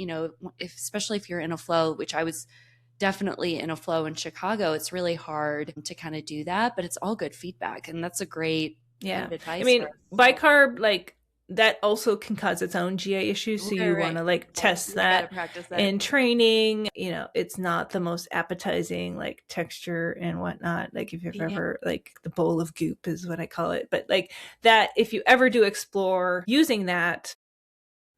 especially if you're in a flow, which I was definitely in a flow in Chicago, it's really hard to kind of do that, but it's all good feedback. And that's a great kind Yeah. of I advice for mean, us. bicarb, like that also can cause its own GI issues. So Right, you want right. to like Right. test You got to that practice it. in training. It's not the most appetizing like texture and whatnot. Like if you've Yeah. ever like the bowl of goop is what I call it. But like that, if you ever do explore using that,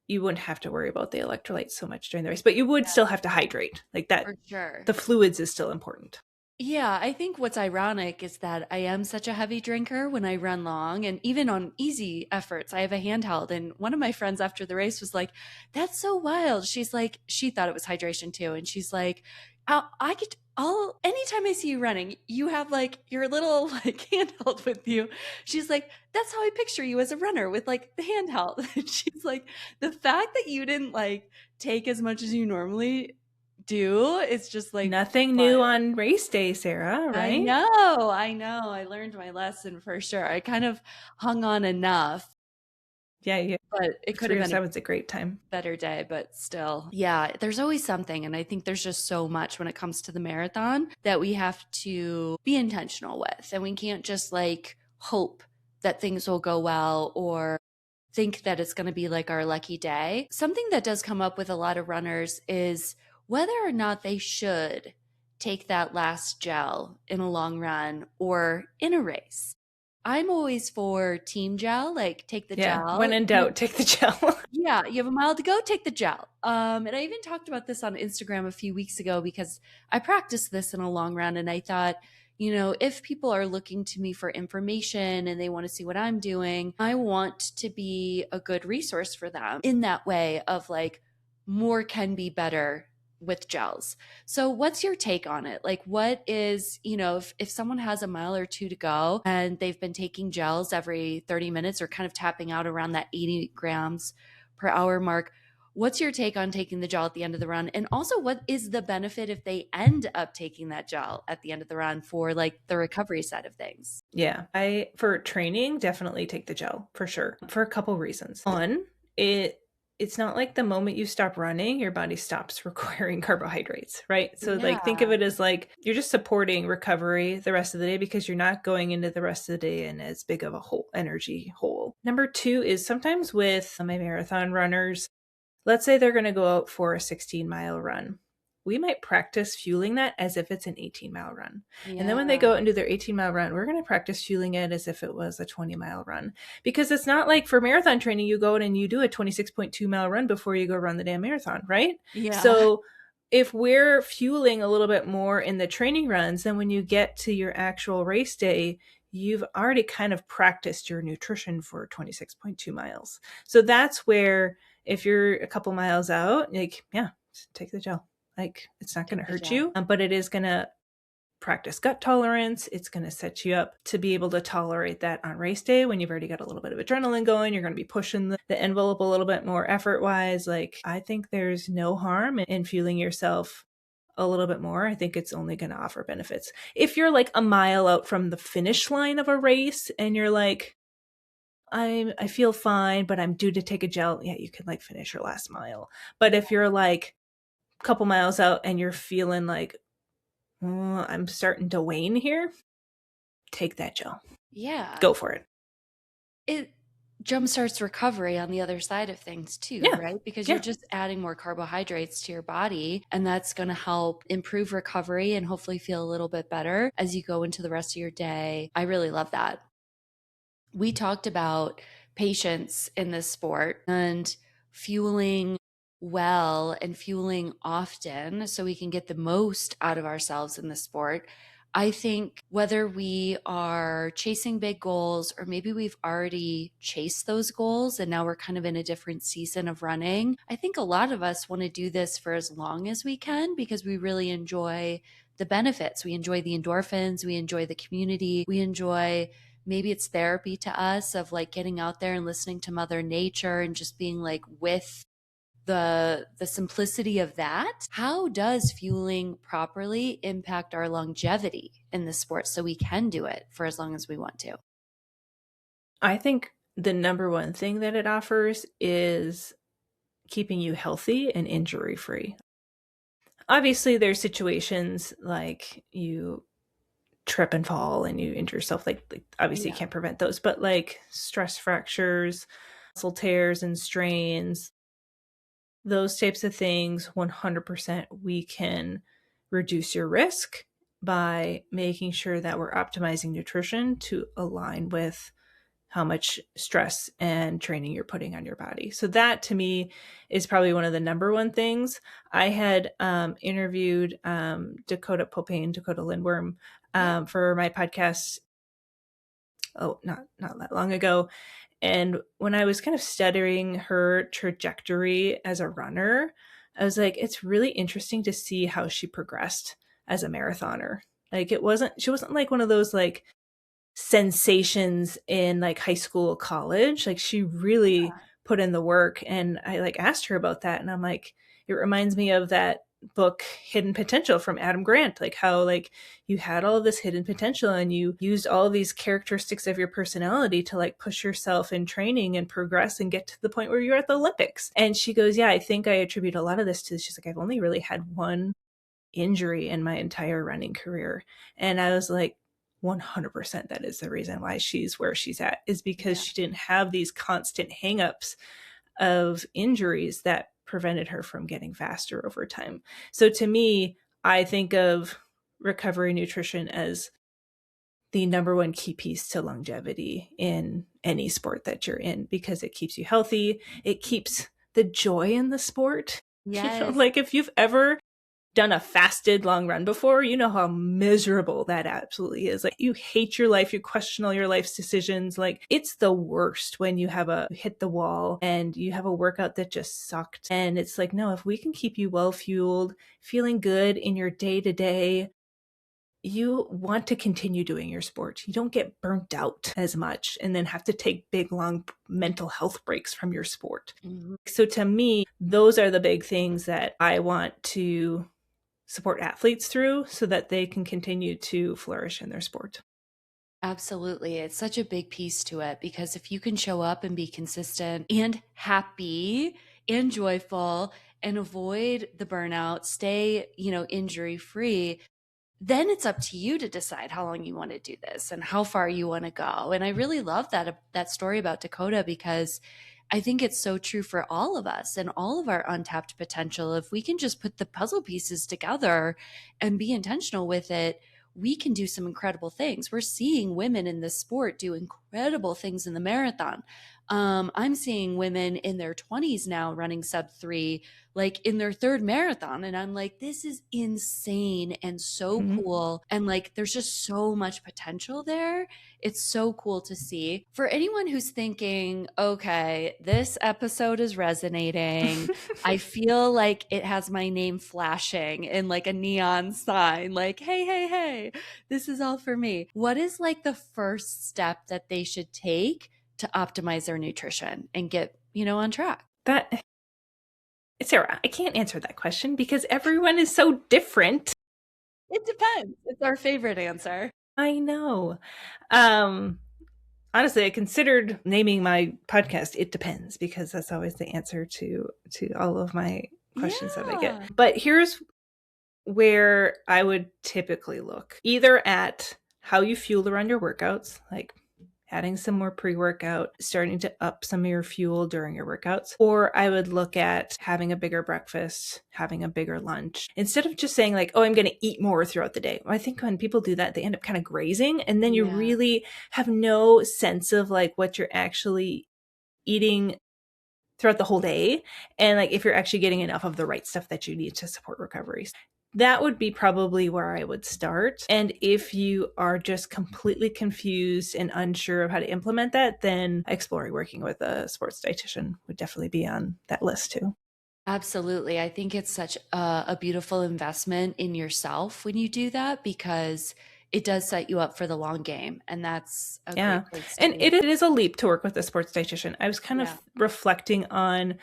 you wouldn't have to worry about the electrolytes so much during the race, but you would still have to hydrate like that. For sure. The fluids is still important. Yeah, I think what's ironic is that I am such a heavy drinker when I run long and even on easy efforts, I have a handheld. And one of my friends after the race was like, that's so wild. She's like, she thought it was hydration too. And she's like, I could I'll anytime I see you running, you have like your little like handheld with you. She's like, that's how I picture you as a runner with like the handheld. And she's like, the fact that you didn't like take as much as you normally do, it's just like Nothing new wild. on race day, Sarah, I right? know, I know. I learned my lesson for sure. I kind of hung on enough, Yeah, yeah. but it could have been a 3:07's a great time. better day, but still. Yeah, there's always something. And I think there's just so much when it comes to the marathon that we have to be intentional with. And we can't just like hope that things will go well or think that it's going to be like our lucky day. Something that does come up with a lot of runners is whether or not they should take that last gel in a long run or in a race. I'm always for team gel, like take the Yeah, when gel. in doubt, take the gel. Yeah, you have a mile to go, take the gel. And I even talked about this on Instagram a few weeks ago because I practiced this in a long run and I thought, if people are looking to me for information and they want to see what I'm doing, I want to be a good resource for them in that way of like more can be better with gels. So what's your take on it? Like what is, if someone has a mile or two to go and they've been taking gels every 30 minutes or kind of tapping out around that 80 grams per hour mark. What's your take on taking the gel at the end of the run? And also, what is the benefit if they end up taking that gel at the end of the run for like the recovery side of things? Yeah, for training, definitely take the gel for sure for a couple reasons. One, it's not like the moment you stop running, your body stops requiring carbohydrates, right? So Yeah. like think of it as like you're just supporting recovery the rest of the day because you're not going into the rest of the day in as big of a whole energy hole. Number two is sometimes with my marathon runners, let's say they're going to go out for a 16-mile run. We might practice fueling that as if it's an 18-mile run. And then when they Yeah. go out and do their 18-mile run, we're going to practice fueling it as if it was a 20-mile run. Because it's not like for marathon training, you go out and you do a 26.2-mile run before you go run the damn marathon, right? Yeah. So if we're fueling a little bit more in the training runs, then when you get to your actual race day, you've already kind of practiced your nutrition for 26.2 miles. So that's where if you're a couple miles out, like, yeah, take the gel. Like, it's not going to Take the hurt gel. you, but it is going to practice gut tolerance. It's going to set you up to be able to tolerate that on race day when you've already got a little bit of adrenaline going. You're going to be pushing the envelope a little bit more effort wise. Like, I think there's no harm in fueling yourself a little bit more. I think it's only going to offer benefits. If you're like a mile out from the finish line of a race and you're like, I feel fine, but I'm due to take a gel. Yeah, you can like finish your last mile. But if you're like a couple miles out and you're feeling like, oh, I'm starting to wane here, take that gel. Yeah. Go for it. It jumpstarts recovery on the other side of things too, Yeah. right? Because Yeah. you're just adding more carbohydrates to your body, and that's going to help improve recovery and hopefully feel a little bit better as you go into the rest of your day. I really love that. We talked about patience in this sport and fueling well and fueling often so we can get the most out of ourselves in the sport. I think whether we are chasing big goals or maybe we've already chased those goals and now we're kind of in a different season of running, I think a lot of us want to do this for as long as we can because we really enjoy the benefits. We enjoy the endorphins, we enjoy the community, we enjoy maybe it's therapy to us of like getting out there and listening to mother nature and just being like with the simplicity of that. How does fueling properly impact our longevity in the sport so we can do it for as long as we want to? I think the number one thing that it offers is keeping you healthy and injury free. Obviously, there's situations like you trip and fall and you injure yourself. Like obviously, you can't prevent those, but like stress fractures, muscle tears and strains, those types of things, 100% we can reduce your risk by making sure that we're optimizing nutrition to align with how much stress and training you're putting on your body. So that to me is probably one of the number one things. I had interviewed Dakota Lindworm for my podcast. Oh, not that long ago. And when I was kind of studying her trajectory as a runner, I was like, it's really interesting to see how she progressed as a marathoner. Like she wasn't like one of those like sensations in like high school, college. Like she really put in the work. And I like asked her about that. And I'm like, it reminds me of that book Hidden Potential from Adam Grant, like how like you had all this hidden potential and you used all these characteristics of your personality to like push yourself in training and progress and get to the point where you're at the Olympics. And she goes, yeah, I think I attribute a lot of this to, she's like, I've only really had one injury in my entire running career. And I was like, 100% that is the reason why she's where she's at, is because she didn't have these constant hangups of injuries that prevented her from getting faster over time. So to me, I think of recovery nutrition as the number one key piece to longevity in any sport that you're in, because it keeps you healthy. It keeps the joy in the sport. Yes. Like if you've ever done a fasted long run before, you know how miserable that absolutely is. Like you hate your life, you question all your life's decisions. Like it's the worst when you hit the wall and you have a workout that just sucked. And it's like, no, if we can keep you well fueled, feeling good in your day to day, you want to continue doing your sport. You don't get burnt out as much and then have to take big, long mental health breaks from your sport. Mm-hmm. So to me, those are the big things that I want to support athletes through so that they can continue to flourish in their sport. Absolutely. It's such a big piece to it, because if you can show up and be consistent and happy and joyful and avoid the burnout, stay, injury free, then it's up to you to decide how long you want to do this and how far you want to go. And I really love that story about Dakota, because I think it's so true for all of us and all of our untapped potential. If we can just put the puzzle pieces together and be intentional with it, we can do some incredible things. We're seeing women in this sport do incredible things in the marathon. I'm seeing women in their 20s now running sub-3, like in their third marathon. And I'm like, this is insane and so cool. And like, there's just so much potential there. It's so cool to see. For anyone who's thinking, okay, this episode is resonating. I feel like it has my name flashing in like a neon sign, like, hey, hey, hey, this is all for me. What is like the first step that they should take to optimize their nutrition and get, on track? Sarah, I can't answer that question because everyone is so different. It depends. It's our favorite answer. I know. Honestly, I considered naming my podcast It Depends, because that's always the answer to all of my questions that I get. But here's where I would typically look. Either at how you fuel around your workouts, like adding some more pre-workout, starting to up some of your fuel during your workouts. Or I would look at having a bigger breakfast, having a bigger lunch, instead of just saying like, oh, I'm going to eat more throughout the day. I think when people do that, they end up kind of grazing, and then you really have no sense of like what you're actually eating throughout the whole day. And like, if you're actually getting enough of the right stuff that you need to support recovery. That would be probably where I would start. And if you are just completely confused and unsure of how to implement that, then exploring working with a sports dietitian would definitely be on that list too. Absolutely. I think it's such a beautiful investment in yourself when you do that, because it does set you up for the long game. And that's a great place to be. It is a leap to work with a sports dietitian. I was kind of reflecting on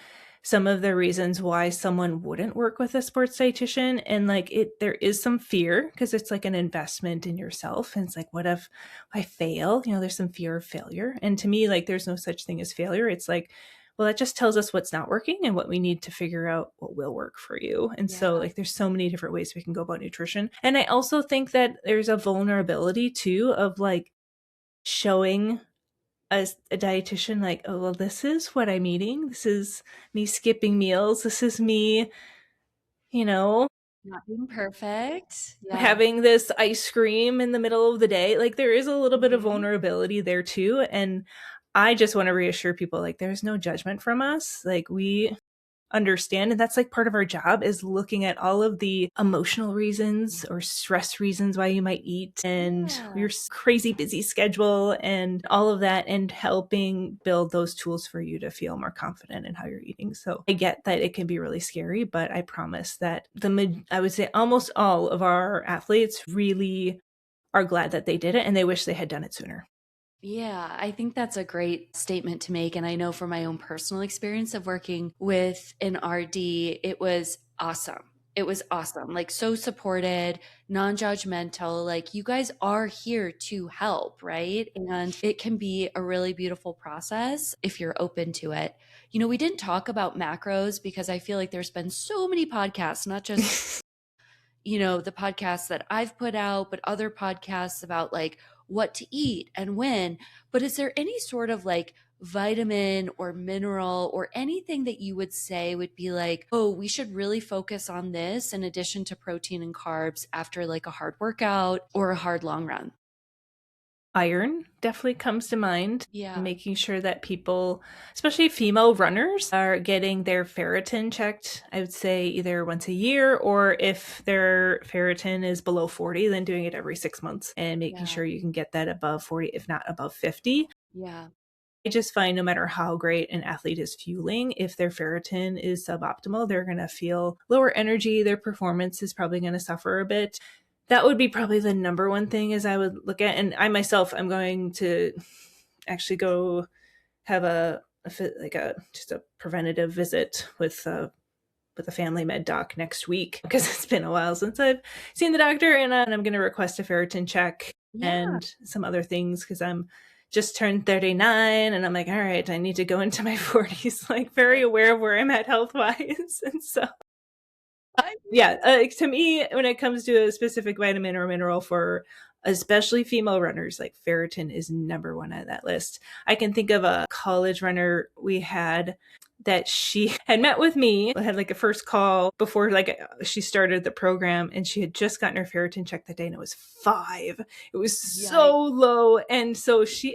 some of the reasons why someone wouldn't work with a sports dietitian. And like there is some fear, because it's like an investment in yourself. And it's like, what if I fail? There's some fear of failure. And to me, like, there's no such thing as failure. It's like, well, that just tells us what's not working and what we need to figure out what will work for you. And so like, there's so many different ways we can go about nutrition. And I also think that there's a vulnerability too of like showing a dietitian like, oh, well, this is what I'm eating. This is me skipping meals. This is me, not being perfect. Having this ice cream in the middle of the day. Like there is a little bit of vulnerability there too. And I just want to reassure people, like, there's no judgment from us. Like we understand. And that's like part of our job, is looking at all of the emotional reasons or stress reasons why you might eat, and your crazy busy schedule and all of that, and helping build those tools for you to feel more confident in how you're eating. So I get that it can be really scary, but I promise that I would say almost all of our athletes really are glad that they did it, and they wish they had done it sooner. Yeah, I think that's a great statement to make. And I know from my own personal experience of working with an RD, it was awesome. It was awesome. Like, so supported, non judgmental. Like, you guys are here to help, right? And it can be a really beautiful process if you're open to it. You know, we didn't talk about macros because I feel like there's been so many podcasts, not just the podcasts that I've put out, but other podcasts about like what to eat and when. But is there any sort of like vitamin or mineral or anything that you would say would be like, oh, we should really focus on this in addition to protein and carbs after like a hard workout or a hard long run? Iron definitely comes to mind. Yeah. Making sure that people, especially female runners, are getting their ferritin checked, I would say either once a year, or if their ferritin is below 40, then doing it every 6 months and making sure you can get that above 40, if not above 50. Yeah. I just find no matter how great an athlete is fueling, if their ferritin is suboptimal, they're going to feel lower energy. Their performance is probably going to suffer a bit. That would be probably the number one thing is I would look at. And I myself, I'm going to actually go have just a preventative visit with a family med doc next week, because it's been a while since I've seen the doctor, and I'm going to request a ferritin check and some other things, because I'm just turned 39 and I'm like, all right, I need to go into my 40s, like very aware of where I'm at health wise. And so to me, when it comes to a specific vitamin or mineral for especially female runners, like ferritin is number one on that list. I can think of a college runner we had that she had met with me, had like a first call before like she started the program, and she had just gotten her ferritin check that day, and it was 5. It was so low. And so she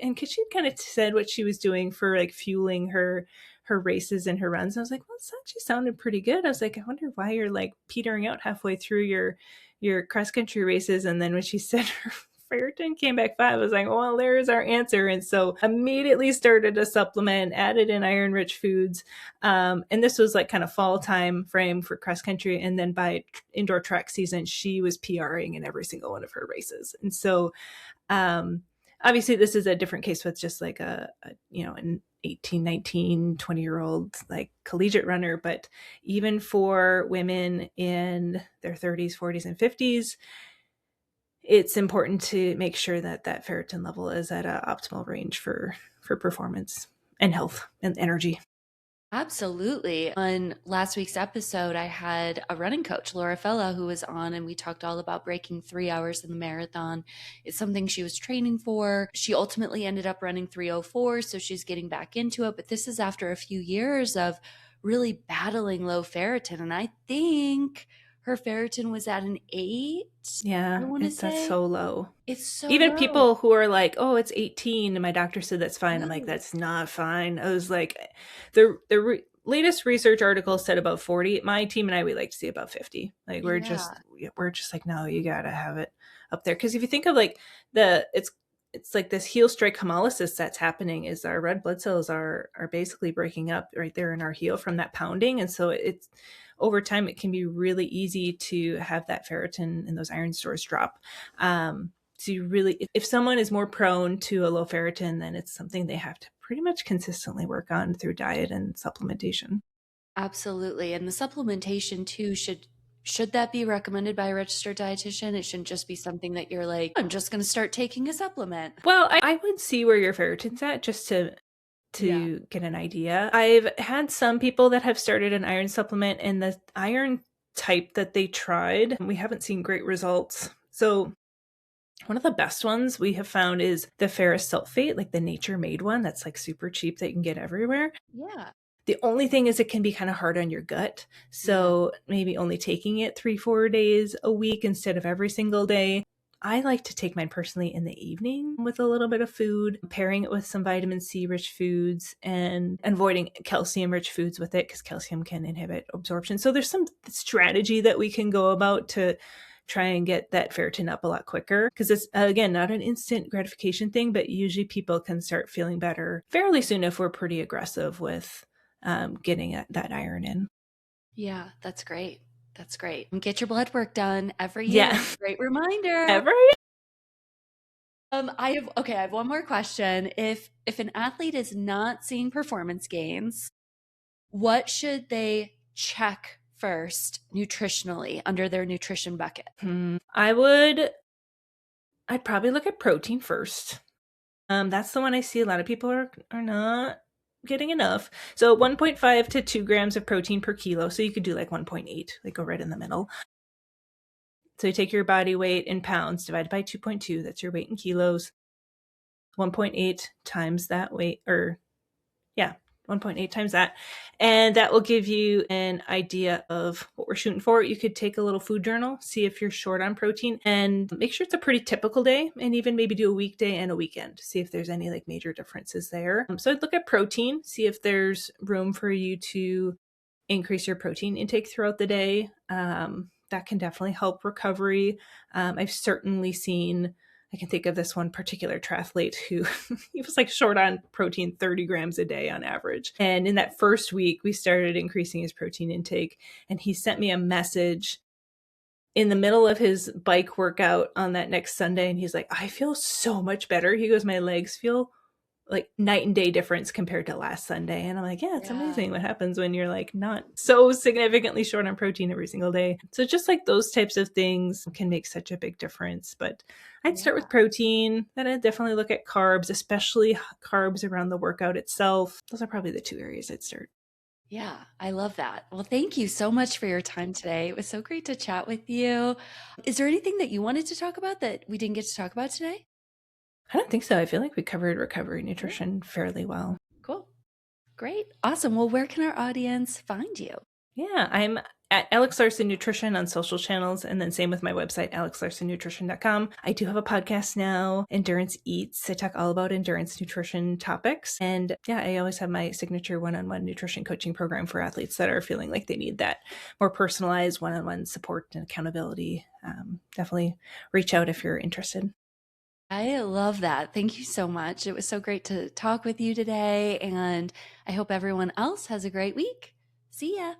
kind of said what she was doing for like fueling her races and her runs. And I was like, well, it's actually sounded pretty good. I was like, I wonder why you're like petering out halfway through your cross country races. And then when she said her ferritin came back 5, I was like, well, there's our answer. And so immediately started a supplement, added in iron rich foods. And this was like kind of fall time frame for cross country. And then by indoor track season, she was PRing in every single one of her races. And so obviously this is a different case with just like an 18, 19, 20-year-old like collegiate runner. But even for women in their 30s, 40s, and 50s, it's important to make sure that that ferritin level is at an optimal range for performance and health and energy. Absolutely. On last week's episode, I had a running coach, Laura Fella, who was on, and we talked all about breaking 3 hours in the marathon. It's something she was training for. She ultimately ended up running 3:04, so she's getting back into it. But this is after a few years of really battling low ferritin. And I think her ferritin was at an 8. Yeah, that's so low. It's so even low. People who are like, oh, it's 18 and my doctor said that's fine. I'm like, that's not fine. I was like, the latest research article said about 40. My team and I, we like to see about 50. Like we're just like, no, you gotta have it up there. Because if you think of like it's like this heel strike hemolysis that's happening, is our red blood cells are basically breaking up right there in our heel from that pounding. And so it's over time, it can be really easy to have that ferritin and those iron stores drop. So you really, if someone is more prone to a low ferritin, then it's something they have to pretty much consistently work on through diet and supplementation. Absolutely. And the supplementation too should that be recommended by a registered dietitian? It shouldn't just be something that you're like, I'm just going to start taking a supplement. Well, I would see where your ferritin's at just to get an idea. I've had some people that have started an iron supplement, and the iron type that they tried, we haven't seen great results. So one of the best ones we have found is the ferrous sulfate, like the nature made one that's like super cheap that you can get everywhere. Yeah. The only thing is it can be kind of hard on your gut. So maybe only taking it 3-4 days a week instead of every single day. I like to take mine personally in the evening with a little bit of food, pairing it with some vitamin C rich foods and avoiding calcium rich foods with it because calcium can inhibit absorption. So there's some strategy that we can go about to try and get that ferritin up a lot quicker because it's, again, not an instant gratification thing, but usually people can start feeling better fairly soon if we're pretty aggressive with getting that iron in. Yeah, that's great. That's great. And get your blood work done every year. Yeah. Great reminder. Ever? I have one more question. If an athlete is not seeing performance gains, what should they check first nutritionally under their nutrition bucket? I'd probably look at protein first. That's the one I see a lot of people are not getting enough. So 1.5 to 2 grams of protein per kilo. So you could do like 1.8, like go right in the middle. So you take your body weight in pounds divided by 2.2. That's your weight in kilos. 1.8 times that weight, 1.8 times that. And that will give you an idea of what we're shooting for. You could take a little food journal, see if you're short on protein, and make sure it's a pretty typical day, and even maybe do a weekday and a weekend, see if there's any like major differences there. So I'd look at protein, see if there's room for you to increase your protein intake throughout the day. That can definitely help recovery. I've certainly seen, I can think of this one particular triathlete who he was like short on protein 30 grams a day on average. And in that first week, we started increasing his protein intake. And he sent me a message in the middle of his bike workout on that next Sunday. And he's like, I feel so much better. He goes, my legs feel like night and day difference compared to last Sunday. And I'm like, yeah, it's amazing what happens when you're like not so significantly short on protein every single day. So just like those types of things can make such a big difference. But I'd start with protein. Then I'd definitely look at carbs, especially carbs around the workout itself. Those are probably the 2 areas I'd start. Yeah, I love that. Well, thank you so much for your time today. It was so great to chat with you. Is there anything that you wanted to talk about that we didn't get to talk about today? I don't think so. I feel like we covered recovery nutrition fairly well. Cool. Great. Awesome. Well, where can our audience find you? Yeah, I'm at Alex Larson Nutrition on social channels, and then same with my website, alexlarsonnutrition.com. I do have a podcast now, Endurance Eats. I talk all about endurance nutrition topics. And yeah, I always have my signature one-on-one nutrition coaching program for athletes that are feeling like they need that more personalized one-on-one support and accountability. Definitely reach out if you're interested. I love that. Thank you so much. It was so great to talk with you today, and I hope everyone else has a great week. See ya.